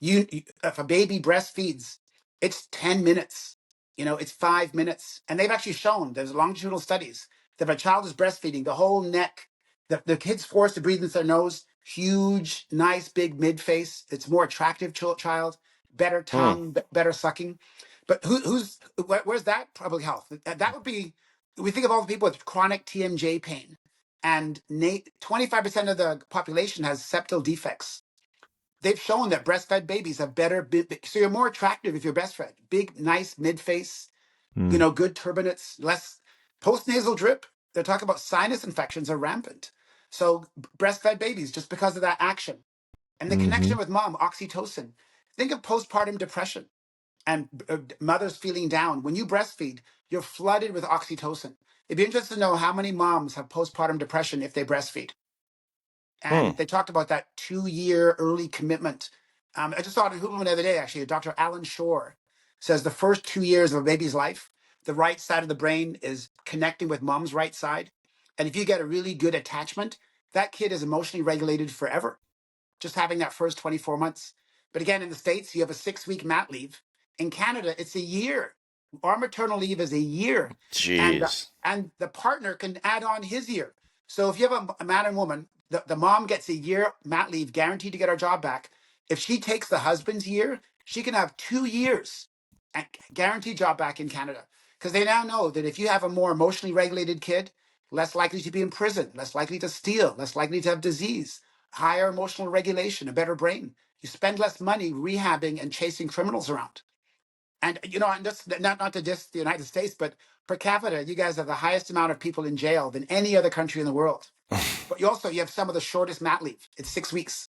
If a baby breastfeeds, it's 10 minutes. It's 5 minutes. And they've actually shown, there's longitudinal studies, that if a child is breastfeeding, the whole neck, the kid's forced to breathe into their nose, huge, nice, big mid face. It's more attractive child, better tongue, better sucking. But where's that public health? That would be, we think of all the people with chronic TMJ pain, and 25% of the population has septal defects. They've shown that breastfed babies have better, so you're more attractive if you're breastfed. Big, nice mid face, Hmm. good turbinates, less postnasal drip. They're talking about sinus infections are rampant. So breastfed babies, just because of that action. And the Mm-hmm. connection with mom, oxytocin. Think of postpartum depression and mothers feeling down. When you breastfeed, you're flooded with oxytocin. It'd be interesting to know how many moms have postpartum depression if they breastfeed. Hmm. And they talked about that 2-year early commitment. I just saw it in Hulu the other day, actually. Dr. Alan Shore says the first 2 years of a baby's life, the right side of the brain is connecting with mom's right side. And if you get a really good attachment, that kid is emotionally regulated forever, just having that first 24 months. But again, in the States, you have a 6-week mat leave. In Canada, it's a year. Our maternal leave is a year. And Jeez. and the partner can add on his year. So if you have a man and woman, the mom gets a year mat leave guaranteed to get her job back. If she takes the husband's year, she can have 2 years and guaranteed job back in Canada. Because they now know that if you have a more emotionally regulated kid, less likely to be in prison, less likely to steal, less likely to have disease, higher emotional regulation, a better brain. You spend less money rehabbing and chasing criminals around. And and that's not to diss the United States, but per capita, you guys have the highest amount of people in jail than any other country in the world. But you have some of the shortest mat leave. It's 6 weeks.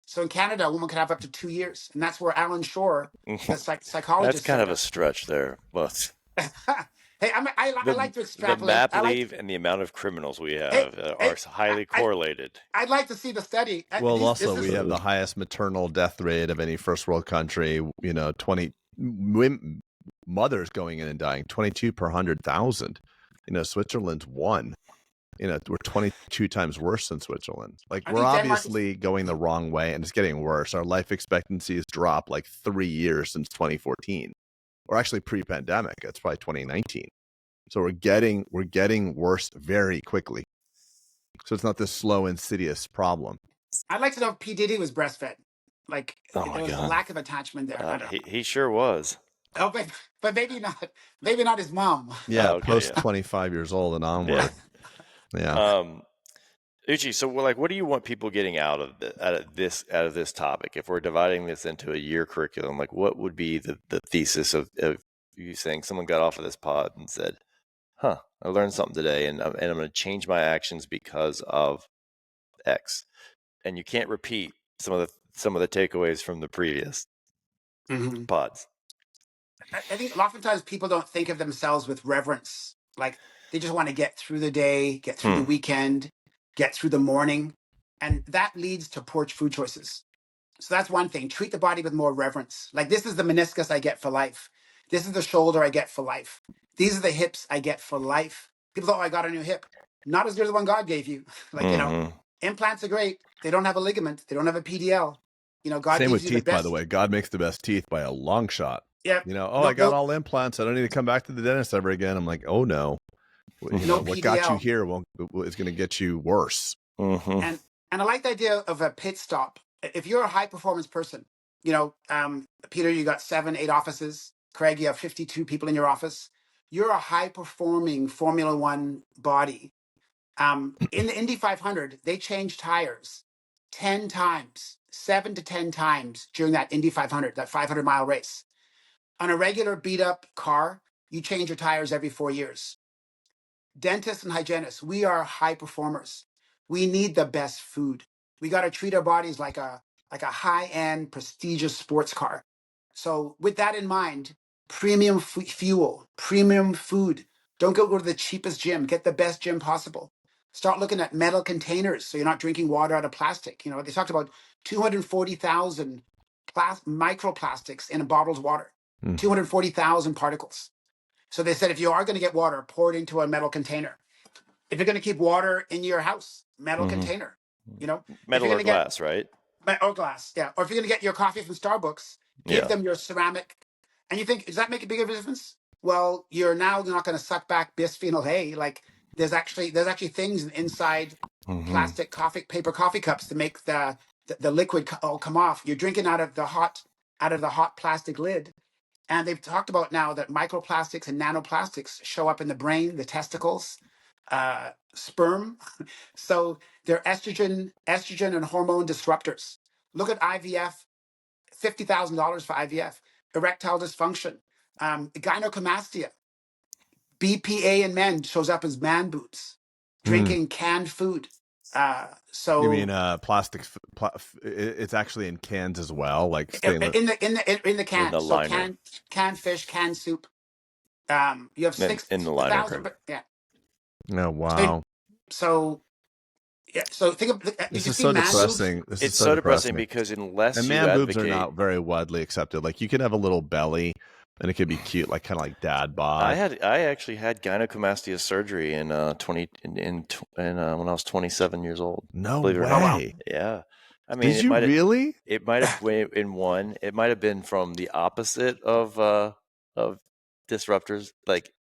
So in Canada, a woman can have up to 2 years, and that's where Alan Shore, the That's psychologist, kind said of a that. stretch there. But Hey, I like to the extrapolate. map leave and the amount of criminals we Hey, have hey, are highly correlated. I'd like to see the study. Well, This also is we have the highest maternal death rate of any first world country. 20 mothers going in and dying, 22 per 100,000. Switzerland's 1. we're 22 times worse than Switzerland. Like, I we're think Denmark is, obviously going the wrong way, and it's getting worse. Our life expectancy has dropped like 3 years since 2014, or actually pre-pandemic. It's probably 2019. So we're getting worse very quickly. So it's not this slow, insidious problem. I'd like to know if P. Diddy was breastfed. Like, Oh my there was a God. lack of attachment there. I don't know. He sure was. Oh, but maybe not. Maybe not his mom. Yeah, Okay, post yeah. 25 years old and onward. Yeah. Uche, so what do you want people getting out of this topic? If we're dividing this into a year curriculum, like what would be the thesis of you saying someone got off of this pod and said, "Huh, I learned something today, and I'm going to change my actions because of X," and you can't repeat some of the takeaways from the previous Mm-hmm. pods. I think oftentimes people don't think of themselves with reverence. Like, they just want to get through the day, get through the weekend, get through the morning. And that leads to poor food choices. So that's one thing. Treat the body with more reverence. Like, this is the meniscus I get for life. This is the shoulder I get for life. These are the hips I get for life. People thought, oh, I got a new hip. Not as good as the one God gave you. Like, implants are great. They don't have a ligament. They don't have a PDL. God Same gives with you the teeth, by best. the way. God makes the best teeth by a long shot. Yeah. I got all implants. I don't need to come back to the dentist ever again. I'm like, oh no. No what got you PDL. here is going to get you worse. And I like the idea of a pit stop. If you're a high performance person, Peter, you got 7, 8 offices. Craig, you have 52 people in your office. You're a high performing Formula One body. In the Indy 500, they change tires 10 times, 7 to 10 times during that Indy 500, that 500-mile race. On a regular beat up car, you change your tires every 4 years. Dentists and hygienists, we are high performers. We need the best food. We got to treat our bodies like a high-end, prestigious sports car. So with that in mind, premium fuel, premium food. Don't go to the cheapest gym. Get the best gym possible. Start looking at metal containers so you're not drinking water out of plastic. They talked about 240,000 microplastics in a bottled water. 240,000 particles. So they said, if you are going to get water, pour it into a metal container. If you're going to keep water in your house, metal container. Metal or glass, right? Or glass, yeah. Or if you're going to get your coffee from Starbucks, give them your ceramic. And you think, does that make a bigger difference? Well, you're now not going to suck back bisphenol A. Like, there's actually things inside plastic paper coffee cups to make the liquid all come off. You're drinking out of the hot plastic lid. And they've talked about now that microplastics and nanoplastics show up in the brain, the testicles, sperm. So they're estrogen and hormone disruptors. Look at IVF, $50,000 for IVF, erectile dysfunction, gynecomastia, BPA in men shows up as man boobs, drinking canned food. So you mean plastic? It's actually in cans as well, like stainless. in the can. In the so liner. canned fish, canned soup. You have in the liner. 6,000. Yeah. Oh wow. So yeah. So think of this is so depressing. This it's is so depressing because unless and you man boobs advocate, are not very widely accepted. Like, you can have a little belly, and it could be cute, like kind of like dad bod. I actually had gynecomastia surgery in when I was 27 years old. No Believe it or way. not. Yeah. I mean, Did you really? It might have it might have been from the opposite of disruptors. Like,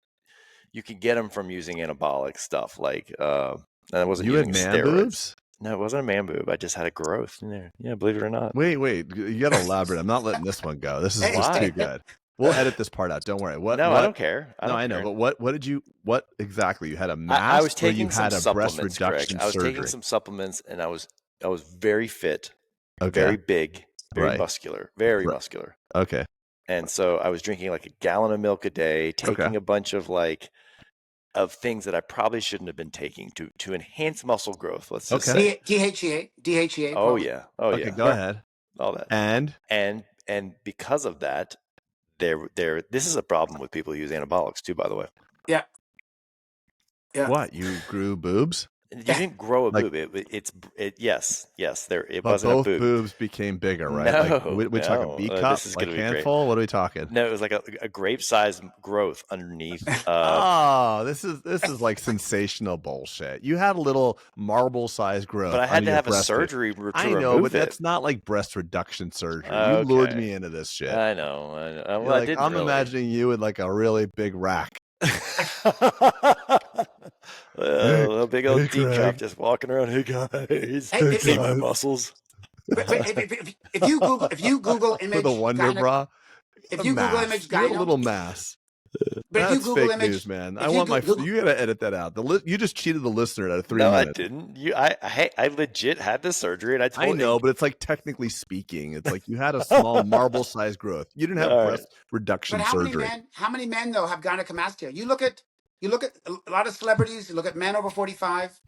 you could get them from using anabolic stuff. Like, I wasn't You using had man steroids. boobs? No, it wasn't a man boob. I just had a growth in there. Yeah, believe it or not. Wait, you got to elaborate. I'm not letting this one go. This is just too good. We'll edit this part out. Don't worry. I don't care. I know, but what exactly? You had a mass? I was taking or you had some a supplements, breast reduction Craig. I was surgery? taking some supplements, and I was very fit, Okay. very big, very Right. muscular, very muscular. Okay. And so I was drinking like a gallon of milk a day, taking a bunch of of things that I probably shouldn't have been taking to enhance muscle growth. Let's just say DHEA. Oh yeah. Oh Okay, yeah. go ahead. All that. And because of that, this is a problem with people who use anabolics too, by the way. Yeah. What? You grew boobs? You didn't grow a Like, boob. Yes. It but wasn't a both boob. boobs became bigger, right? Like, No, we talking no. B cup, This is like gonna be great. handful? What are we talking? No, it was like a grape-sized growth underneath. Oh, this is like sensational bullshit. You had a little marble-sized But growth I had under to your have a breast. surgery to I know, but remove it. that's not like breast reduction surgery. You lured Okay. me into this shit. I know. Well, You're I like, didn't I'm really. imagining you with like a really big rack. A big old deep drop Craig. just walking around. Hey guys, Hey, see my muscles. but if you Google With a image Wonder gyne, Bra, if a you Google mass. image You had a gyno, little mass. but if you That's Google fake news, image, man. I if you want my. Google, You gotta edit that out. You just cheated the listener out of 3 No, I minutes. didn't. I legit had the surgery, and I I told. know, but it's like technically speaking, it's like you had a small marble-sized growth. You didn't have All right. breast reduction but surgery. how many men though have gynecomastia? You look at a lot of celebrities. You look at men over 45,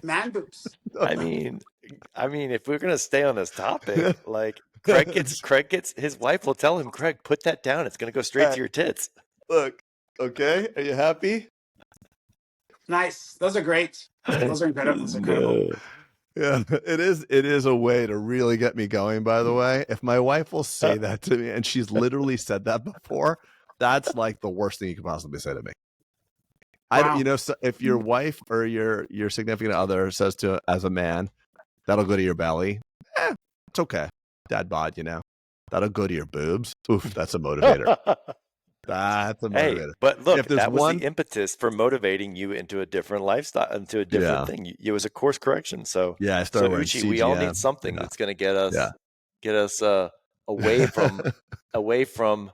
man boobs. I mean, if we're gonna stay on this topic, like Craig gets his wife will tell him, Craig, put that down. It's gonna go straight to your tits. Look, okay, are you happy? Nice. Those are great. Those are incredible. It's incredible. No. Yeah, it is. It is a way to really get me going. By the way, if my wife will say that to me, and she's literally said that before, that's like the worst thing you could possibly say to me. Wow. So if your wife or your significant other says to as a man, that'll go to your belly. It's okay. Dad bod, that'll go to your boobs. Oof, that's a motivator. That's a Hey, motivator. but look, If there's that was one, the impetus for motivating you into a different lifestyle, into a different thing. It was a course correction. So, I started wearing Uche, we all need CGM. something that's going to get us away from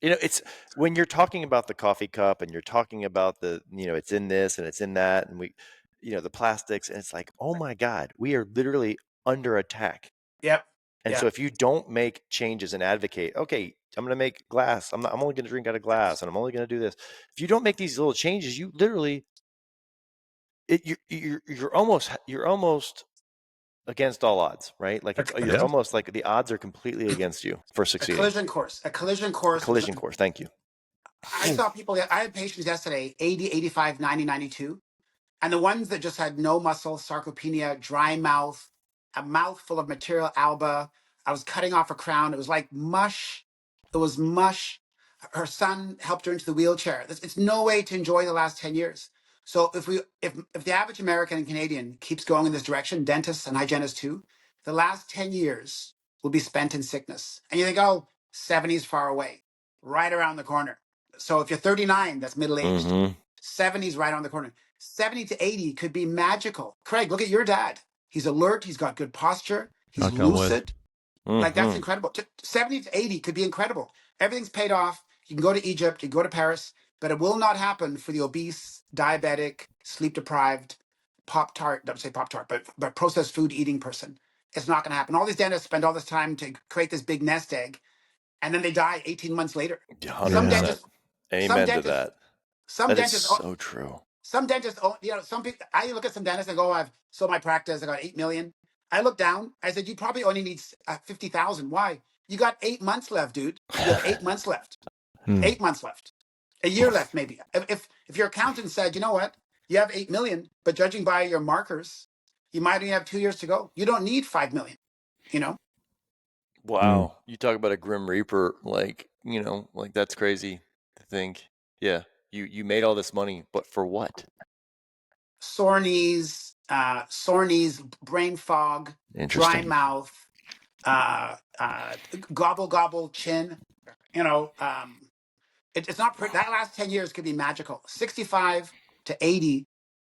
it's when you're talking about the coffee cup and you're talking about the it's in this and it's in that and we the plastics, and it's like, oh my God, we are literally under attack. Yep. And so if you don't make changes and advocate, okay, I'm going to make glass. I'm only going to drink out of glass, and I'm only going to do this. If you don't make these little changes, you literally, you're almost against all odds, right? Like you're almost like the odds are completely against you for succeeding. A collision course. Thank you. I saw people, I had patients yesterday, 80, 85, 90, 92. And the ones that just had no muscle, sarcopenia, dry mouth, a mouth full of material alba. I was cutting off a crown. It was like mush. It was mush. Her son helped her into the wheelchair. It's no way to enjoy the last 10 years. So if the average American and Canadian keeps going in this direction, dentists and hygienists too, the last 10 years will be spent in sickness. And you think, oh, 70 is far away, right around the corner. So if you're 39, that's middle-aged. Mm-hmm. 70 is right on the corner. 70 to 80 could be magical. Craig, look at your dad. He's alert. He's got good posture. He's lucid. Like, that's incredible. 70 to 80 could be incredible. Everything's paid off. You can go to Egypt, you can go to Paris, but it will not happen for the obese, diabetic, sleep-deprived, Pop-Tart, don't say Pop-Tart, but processed food eating person. It's not going to happen. All these dentists spend all this time to create this big nest egg, and then they die 18 months later. 100%. Some dentists, Amen to that. Some that dentists, is so true. Some dentists, some people, I look at some dentists and go, I've sold my practice, I got 8 million. I look down, I said, you probably only need 50,000. Why? You got 8 months left, dude. You have 8 months left. 8 months left. A year left, maybe. If your accountant said, you know what, you have 8 million, but judging by your markers, you might only have 2 years to go. You don't need 5 million, Wow. You talk about a grim reaper, like that's crazy to think. Yeah. You made all this money, but for what? Sore knees, brain fog, dry mouth, gobble chin. It's not that last 10 years could be magical. 65 to 80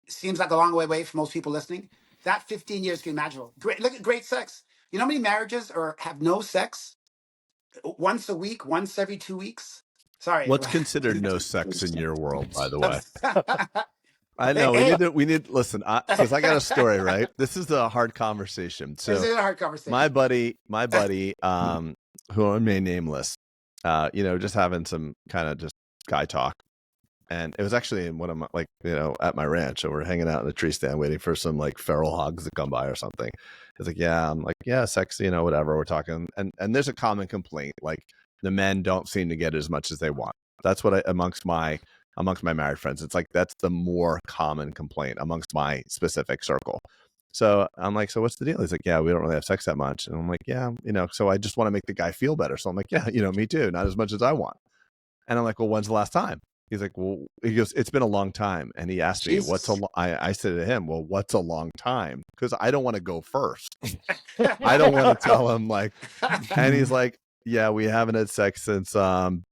seems like a long way away for most people listening. That 15 years can be magical. Look at great sex. You know how many marriages have no sex? Once a week, once every 2 weeks. Sorry. What's considered no sex in your world, by the way? I know Hey. we need listen, because I got a story, right? This is a hard conversation. So this is a hard conversation. My buddy, who I may nameless, just having some kind of just guy talk. And it was actually in one of my, at my ranch. So we're hanging out in the tree stand waiting for some feral hogs to come by or something. It's like, yeah, I'm like, yeah, sex, whatever. We're talking. And there's a common complaint. Like the men don't seem to get as much as they want. That's what amongst my amongst my married friends. It's like that's the more common complaint amongst my specific circle. So I'm like, so what's the deal? He's like, yeah, we don't really have sex that much. And I'm like, yeah, so I just want to make the guy feel better. So I'm like, yeah, me too. Not as much as I want. And I'm like, well, when's the last time? He's like, well, he goes, it's been a long time. And he asked me, I said to him, well, what's a long time? Because I don't want to go first. I don't want to tell him like, and he's like, yeah, we haven't had sex since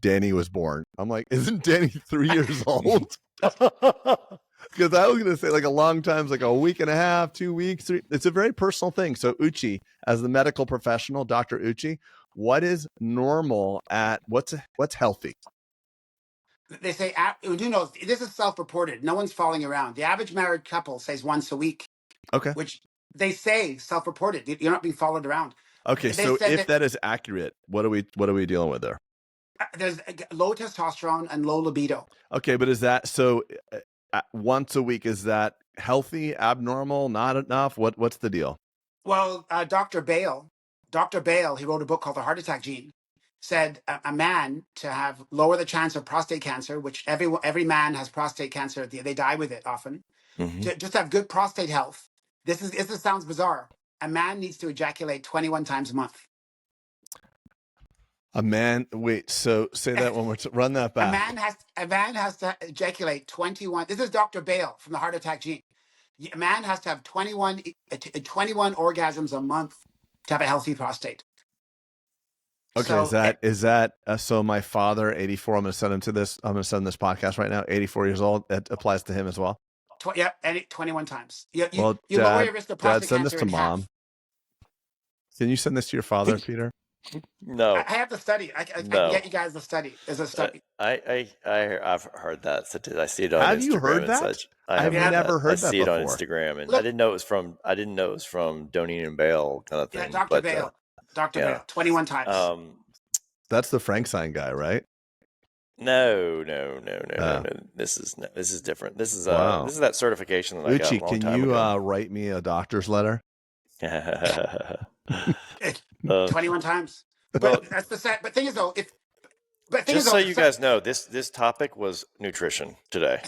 Danny was born. I'm like, isn't Danny 3 years old? Because I was going to say like a long time's like a week and a half, 2 weeks. It's a very personal thing. So Uche, as the medical professional, Dr. Uche, what is normal at what's healthy? They say, who knows? This is self-reported. No one's falling around. The average married couple says once a week. Okay. Which they say self-reported. You're not being followed around. Okay. So if that is accurate, what are we dealing with there? There's low testosterone and low libido. Okay. But is that so once a week? Is that healthy, abnormal, not enough? What's the deal? Well, Dr. Bale, he wrote a book called The Heart Attack Gene, said a man to have lower the chance of prostate cancer, which every man has prostate cancer. They die with it often. Mm-hmm. To just have good prostate health. This sounds bizarre. A man needs to ejaculate 21 times a month. A man, wait, so say that one more time. Run that back. A man has to ejaculate 21. This is Dr. Bale from The Heart Attack Gene. A man has to have 21 orgasms a month to have a healthy prostate. Okay, so, is that so my father, 84, I'm going to send him to this. I'm going to send this podcast right now. 84 years old. That applies to him as well. 21 times. You Dad, lower your risk of prostate send cancer this to Mom. half. Can you send this to your father, Peter? No, I have the study. I can get you guys the study. There's a study. I've heard that. I see it on Instagram. Have you heard that? Such. I've never heard that before. I see it on Instagram, and I didn't know it was from Doneen and Bale kind of thing. Yeah, Dr. Bale. Dr. Bale, 21 times. That's the Frankenstein guy, right? No. This is different. This is this is that certification that I got a long time ago. Can you write me a doctor's letter? 21 times. But that's the sad. But thing is though, just so you guys know, this topic was nutrition today.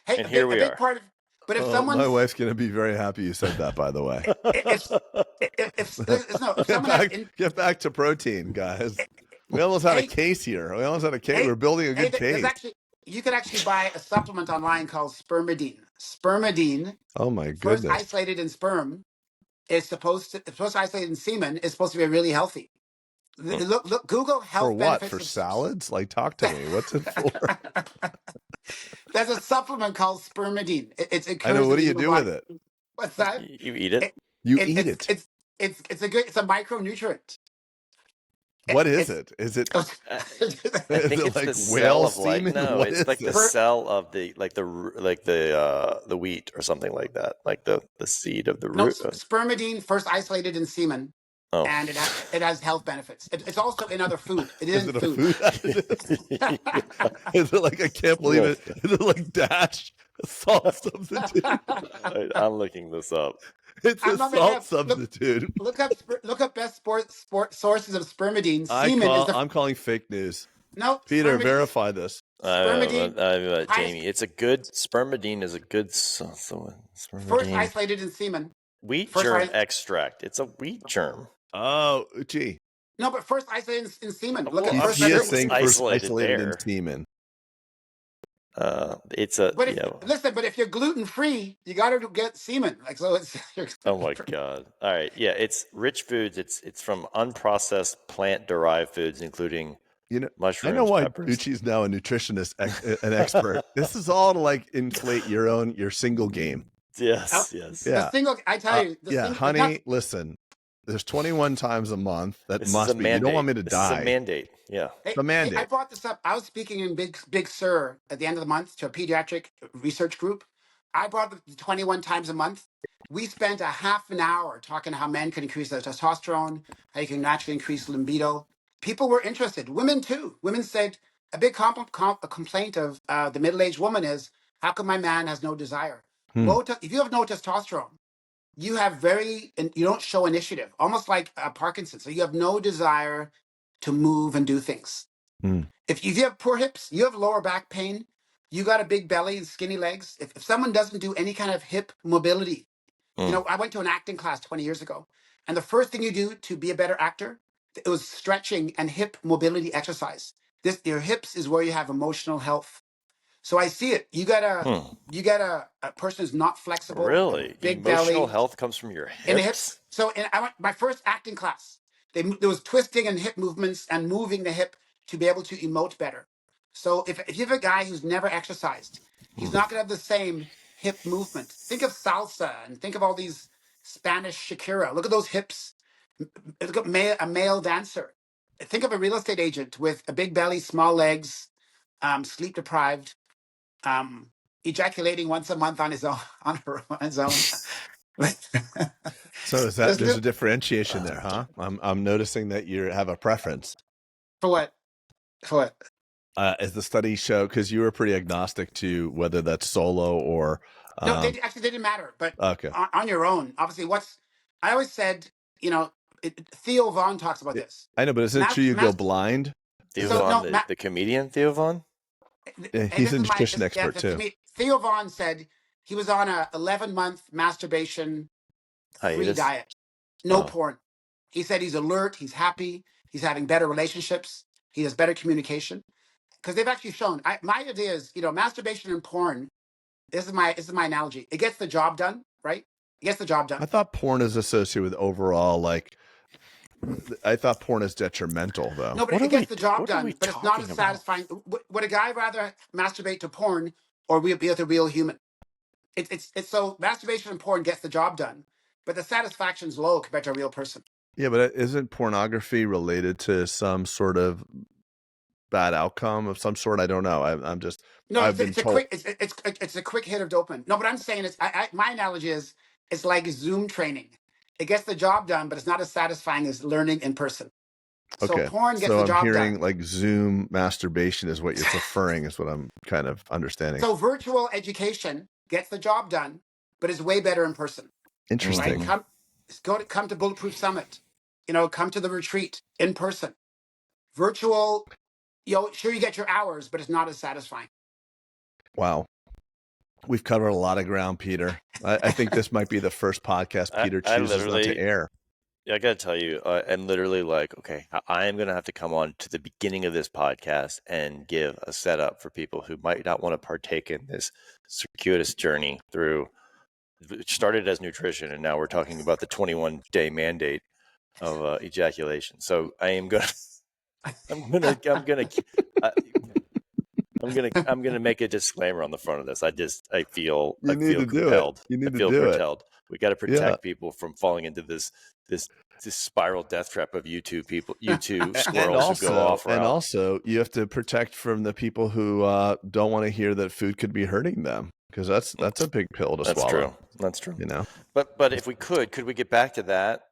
Hey, and here we are. But if someone, my wife's going to be very happy you said that, by the way. Get back to protein, guys. We almost had a case here. We're building a good case. You could actually buy a supplement online called spermidine. Spermidine. Oh my goodness. First isolated in sperm is supposed to isolate in semen is supposed to be really healthy. Look, Google health benefits. For what? For salads? Like, talk to me. What's it for? There's a supplement called spermidine. I know. What do you do with it? What's that? You eat it. Eat it. It's a micronutrient. What is it? Is it? I think it's like the cell of semen? No, it's like the cell of the wheat or something like that, like the seed of the root. No, spermidine first isolated in semen. Oh. And it has health benefits. It's also in other food. It is in food. Is it like, I can't believe it? Is it like Dash salt substitute? I'm looking this up. It's a salt substitute. Look up best sport sources of spermidine. Semen I'm calling fake news. No, Peter, verify this. Spermidine, Jamie, it's a good spermidine is a good first isolated in semen. Wheat germ extract. It's a wheat germ. Oh, gee. No, but first isolated in semen. Look at first isolated in semen. It's a. Listen, but if you're gluten free, you got to get semen. Like so, it's. Oh my god! All right, yeah, it's rich foods. It's from unprocessed plant derived foods, including mushrooms. I know why peppers. Uche's now a nutritionist, an expert. This is all to like inflate your single game. Yes. Yeah. I tell you. Honey, listen. There's 21 times a month. That must be. You don't want me to die. It's a mandate. Yeah. The mandate. I brought this up. I was speaking in Big Sur at the end of the month to a pediatric research group. I brought it 21 times a month. We spent a half an hour talking how men can increase their testosterone, how you can naturally increase libido. People were interested. Women too. Women said a big complaint of the middle-aged woman is, how come my man has no desire? If you have no testosterone, you don't show initiative, almost like Parkinson's. So you have no desire to move and do things. If you have poor hips, you have lower back pain, you got a big belly and skinny legs. If someone doesn't do any kind of hip mobility, you know, I went to an acting class 20 years ago, and the first thing you do to be a better actor, it was stretching and hip mobility exercise. Your hips is where you have emotional health. So I see it. You got a person who's not flexible, a Really? big Emotional belly, health comes from your in the hips? hips. So I went my first acting class. There was twisting and hip movements and moving the hip to be able to emote better. So if you have a guy who's never exercised, he's not going to have the same hip movement. Think of salsa and think of all these Spanish Shakira. Look at those hips. Look at a male dancer. Think of a real estate agent with a big belly, small legs, sleep deprived, ejaculating once a month on his own. On his own. So is that there's a differentiation there, huh? I'm noticing that you have a preference. For what? For what? As the study show, because you were pretty agnostic to whether that's solo or No, they didn't matter. But okay. on your own, obviously, I always said, you know, Theo Vaughn talks about this. I know, but is it true you go blind? Theo So Vaughn, no, the comedian Theo Vaughn? He's a nutrition expert too. Theo Vaughn said he was on a 11-month masturbation free diet, no porn. He said he's alert, he's happy, he's having better relationships, he has better communication. Because they've actually shown. My idea is, you know, masturbation and porn. This is my analogy. It gets the job done, right? It gets the job done. I thought porn is associated with overall, like, I thought porn is detrimental, though. No, but it gets the job done, but it's not as satisfying. Would a guy rather masturbate to porn or be with a real human? It's so masturbation and porn gets the job done, but the satisfaction's low compared to a real person. Yeah, but isn't pornography related to some sort of bad outcome of some sort? I don't know. I'm just no. I've been told It's a quick hit of dopamine. No, but I'm saying is my analogy is it's like Zoom training. It gets the job done, but it's not as satisfying as learning in person. So porn gets the job done. I'm hearing like Zoom masturbation is what you're preferring, is what I'm kind of understanding. So virtual education gets the job done, but is way better in person. Interesting. Right? Come to Bulletproof Summit. You know, come to the retreat in person. Virtual, you know, sure you get your hours, but it's not as satisfying. Wow. We've covered a lot of ground, Peter. I think this might be the first podcast Peter chooses not to air. Yeah, I got to tell you, I'm literally like, okay, I am going to have to come on to the beginning of this podcast and give a setup for people who might not want to partake in this circuitous journey through. It started as nutrition, and now we're talking about the 21-day mandate of ejaculation. So I am going to, I'm going to make a disclaimer on the front of this. I feel compelled. You need I feel to do compelled. We got to protect people from falling into this spiral death trap of YouTube squirrels who go off route. And also, you have to protect from the people who don't want to hear that food could be hurting them, because that's a big pill to swallow. That's true. You know. But if we could we get back to that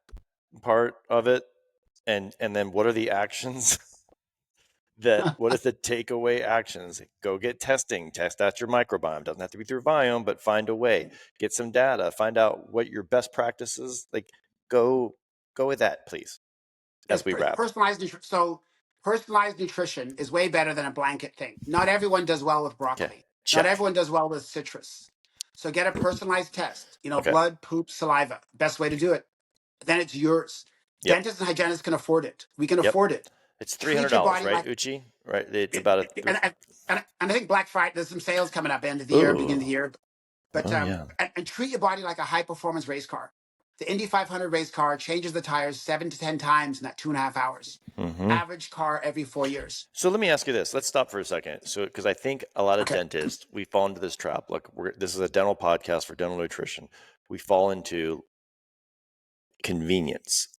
part of it, and then what are the actions? What is the takeaway actions? Go get testing. Test out your microbiome. Doesn't have to be through Viome, but find a way. Get some data. Find out what your best practices. Like, go with that, please. As we wrap. Personalized nutrition is way better than a blanket thing. Not everyone does well with broccoli. Okay. Not everyone does well with citrus. So get a personalized test. You know, blood, poop, saliva. Best way to do it. Then it's yours. Dentists and hygienists can afford it. We can afford it. It's $300, right, Uche? Right. It's about and I think Black Friday, there's some sales coming up end of the year, beginning of the year. But and treat your body like a high performance race car. The Indy 500 race car changes the tires 7 to 10 times in that 2.5 hours. Average car every 4 years. So let me ask you this. Let's stop for a second. So, because I think a lot of dentists, we fall into this trap. Look, this is a dental podcast for dental nutrition. We fall into convenience.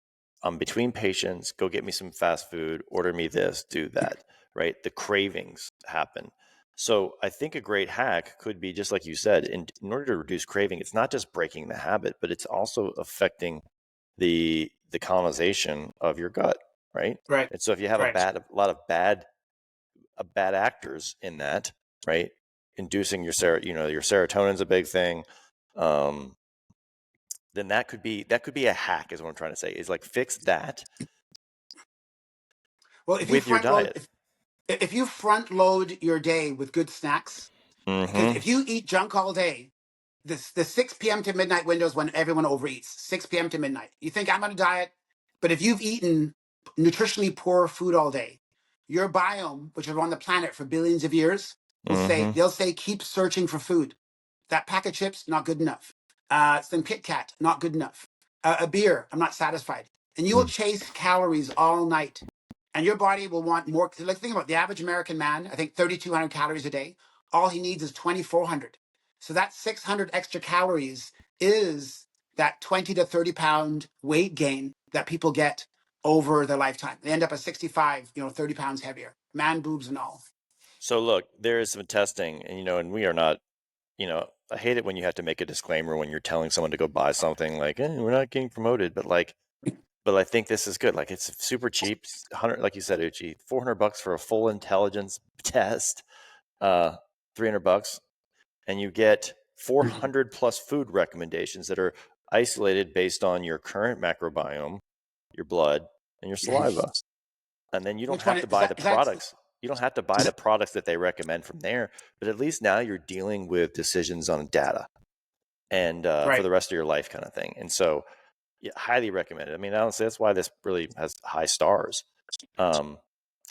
I'm between patients. Go get me some fast food. Order me this. Do that. Right? The cravings happen. So I think a great hack could be, just like you said, in order to reduce craving, it's not just breaking the habit, but it's also affecting the colonization of your gut, right? Right. And so if you have a lot of bad actors in that, right, inducing your serotonin's a big thing. Then that could be a hack, is what I'm trying to say. Is like fix that. Well, if you front load your day with good snacks, Because Mm-hmm. if you eat junk all day, the 6 p.m. to midnight window is when everyone overeats. 6 p.m. to midnight. You think I'm on a diet, but if you've eaten nutritionally poor food all day, your biome, which has run the planet for billions of years, Mm-hmm. they'll say keep searching for food. That pack of chips, not good enough. Some Kit Kat, not good enough. A beer, I'm not satisfied. And you will chase calories all night. And your body will want more. Like, think about the average American man, I think 3,200 calories a day. All he needs is 2,400. So that 600 extra calories is that 20 to 30 pound weight gain that people get over their lifetime. They end up at 65, 30 pounds heavier, man boobs and all. So look, there is some testing, and and we are not, I hate it when you have to make a disclaimer when you're telling someone to go buy something like, we're not getting promoted, but I think this is good. Like, it's super cheap, 100, like you said, Uchi, $400 for a full intelligence test, $300, and you get 400 plus food recommendations that are isolated based on your current macrobiome, your blood, and your saliva. And then you don't Which one have to is buy that? the products. You don't have to buy the products that they recommend from there, but at least now you're dealing with decisions on data and for Right. the rest of your life kind of thing. And so, yeah, highly recommended. I mean, honestly, that's why this really has high stars.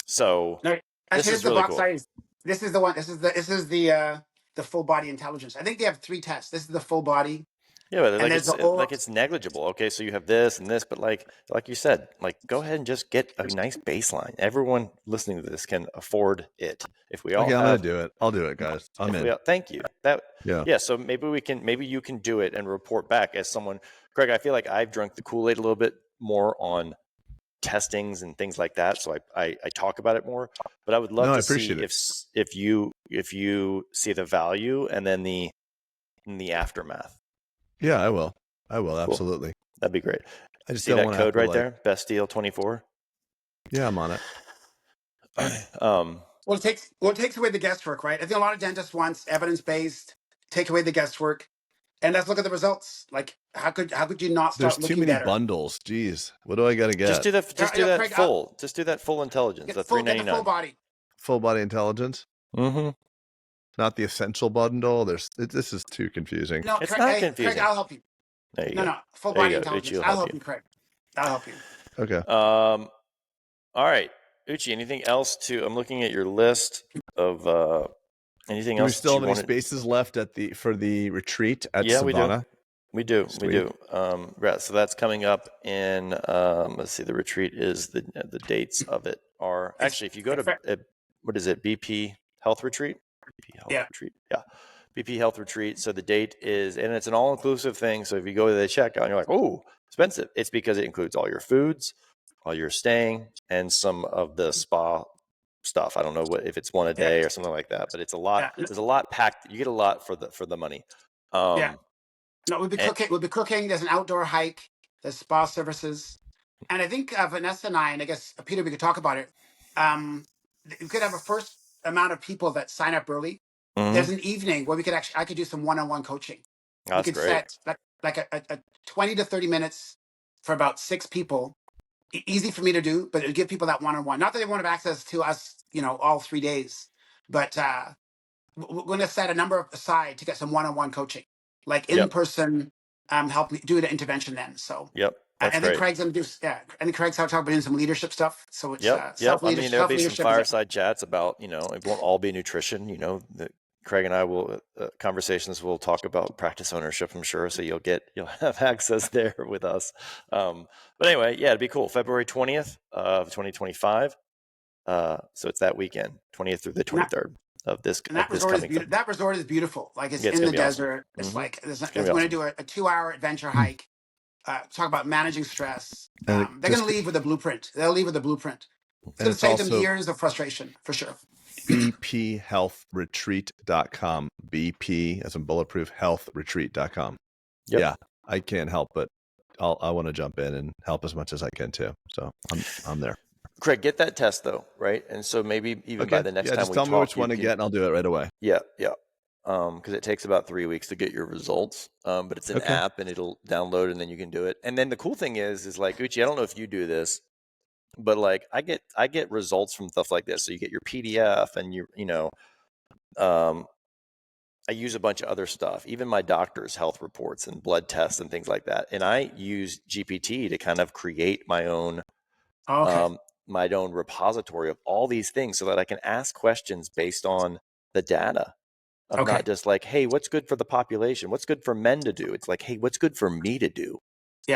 So No, this actually, this is is the really box cool. size. This is the one. This is the full body intelligence. I think they have 3 tests. This is the full body, Yeah, but and there's the oral. it's negligible. Okay, so you have this and this, but like you said, go ahead and just get a nice baseline. Everyone listening to this can afford it. If we all Okay, I'm gonna have, do it. I'll do it, guys. I'm if we in. all, thank you. That Yeah. Yeah. So maybe you can do it and report back as someone. Craig, I feel like I've drunk the Kool-Aid a little bit more on testings and things like that, so I talk about it more. But I would love No, I to see appreciate it. if you see the value and then the aftermath. Yeah, I will. Cool. Absolutely. That'd be great. I just See don't that want to have code to right there? Best deal 24. Yeah, I'm on it. Well, it takes away the guesswork, right? I think a lot of dentists want evidence based. Take away the guesswork, and let's look at the results. Like, how could you not There's start too looking many better? bundles. Jeez, what do I got to just get? do that. Just do that Craig, full. Just do that full intelligence. The get the full $3.99. body. Full body intelligence, Mm-hmm. not the essential bundle. This is too confusing. No, It's Craig, not hey, Craig, confusing. I'll help you. There you No, go. no, full There you body go. Uchi intelligence. will I'll help help you. you, Craig. I'll help you. Okay. All right, Uchi. Anything else to? I'm looking at your list of anything Do we else still that you have any wanted. spaces left for the retreat at Yeah, we do. Savannah? We do. We Sweet. do. Right. So that's coming up in. Let's see. The retreat is the dates of it are It's, actually if you go it's to fair. what is it? BP Health Retreat. BP Health Yeah. Retreat. Yeah. BP Health Retreat. So the date is, and it's an all inclusive thing. So if you go to the checkout and you're like, oh, expensive, it's because it includes all your foods, all your staying, and some of the spa stuff. I don't know if it's one a Yeah. day or something like that, but it's a lot. Yeah. There's a lot packed. You get a lot for the money. Yeah. Um, No, we'll be and, cooking. We'll be cooking. There's an outdoor hike. There's spa services, and I think Vanessa and I guess Peter, we could talk about it. Um, we could have a first amount of people that sign up early. There's mhm. an evening where I could do some one-on-one coaching. We That's could great. set like a 20 to 30 minutes for about 6 people. Easy for me to do, but it would give people that one-on-one. Not that they won't have access to us, all 3 days, but we're going to set a number aside to get some one-on-one coaching, like in Yep. person. Help me do the intervention then. So Yep. That's I think great. Craig's going to do. Yeah, I think Craig's talking about doing some leadership stuff. So it's Yep. Yep. self I leadership. mean, there'll Self be some leadership is it. fireside chats about, it won't all be nutrition, Craig and I will conversations will talk about practice ownership, I'm sure. So you'll have access there with us. But anyway, yeah, it'd be cool. February 20th of 2025. So it's that weekend, 20th through the And that, 23rd of this and that resort is coming beautiful. That resort is beautiful. Like it's Yeah, it's in gonna the be awesome. desert. It's Mm-hmm. like It's gonna we're be going to awesome. do a 2-hour adventure hike. Talk about managing stress. And They're going to leave with a blueprint. They'll leave with a blueprint. It's going to it's save them also years of frustration for sure. bphealthretreat.com. BP as in bulletproof healthretreat.com. Yep. Yeah, I can't help but I want to jump in and help as much as I can too. So I'm there. Craig, get that test though, right? And so maybe even by the next time just we tell talk, me which one to get and I'll do it right away. Yeah, yeah. Because it takes about 3 weeks to get your results. But it's an Okay. app and it'll download and then you can do it. And then the cool thing is like Uche, I don't know if you do this, but like I get results from stuff like this. So you get your PDF and um, I use a bunch of other stuff, even my doctor's health reports and blood tests and things like that. And I use GPT to kind of create my own repository of all these things so that I can ask questions based on the data of not just like, hey, what's good for the population? What's good for men to do? It's like, hey, what's good for me to do?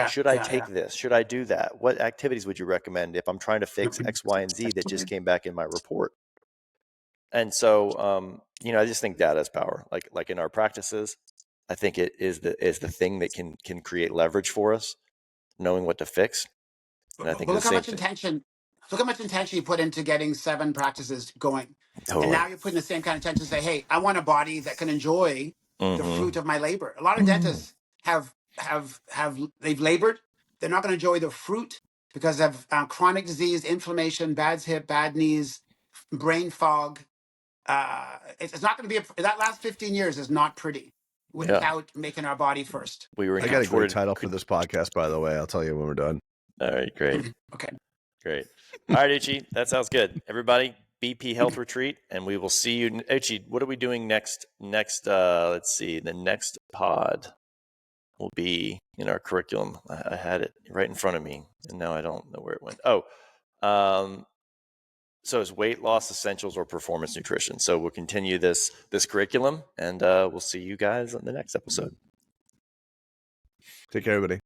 Should I take this? Should I do that? What activities would you recommend if I'm trying to fix X, Y, and Z that just came back in my report? And so, I just think data is power. Like in our practices, I think it is the thing that can create leverage for us, knowing what to fix. And I think But it's the same thing. Look how much intention you put into getting 7 practices going. Totally. And now you're putting the same kind of intention to say, hey, I want a body that can enjoy the fruit of my labor. A lot of dentists they've labored. They're not going to enjoy the fruit because of chronic disease, inflammation, bad hip, bad knees, brain fog. It's not going to be that last 15 years is not pretty without making our body first. I got a great title for this podcast, by the way. I'll tell you when we're done. All right, great. Okay. Great. All right, Uche, that sounds good. Everybody, BP Health Retreat, and we will see you. Uche, what are we doing next? Let's see. The next pod will be in our curriculum. I had it right in front of me, and now I don't know where it went. So it's weight loss essentials or performance nutrition. So we'll continue this curriculum, and we'll see you guys on the next episode. Take care, everybody.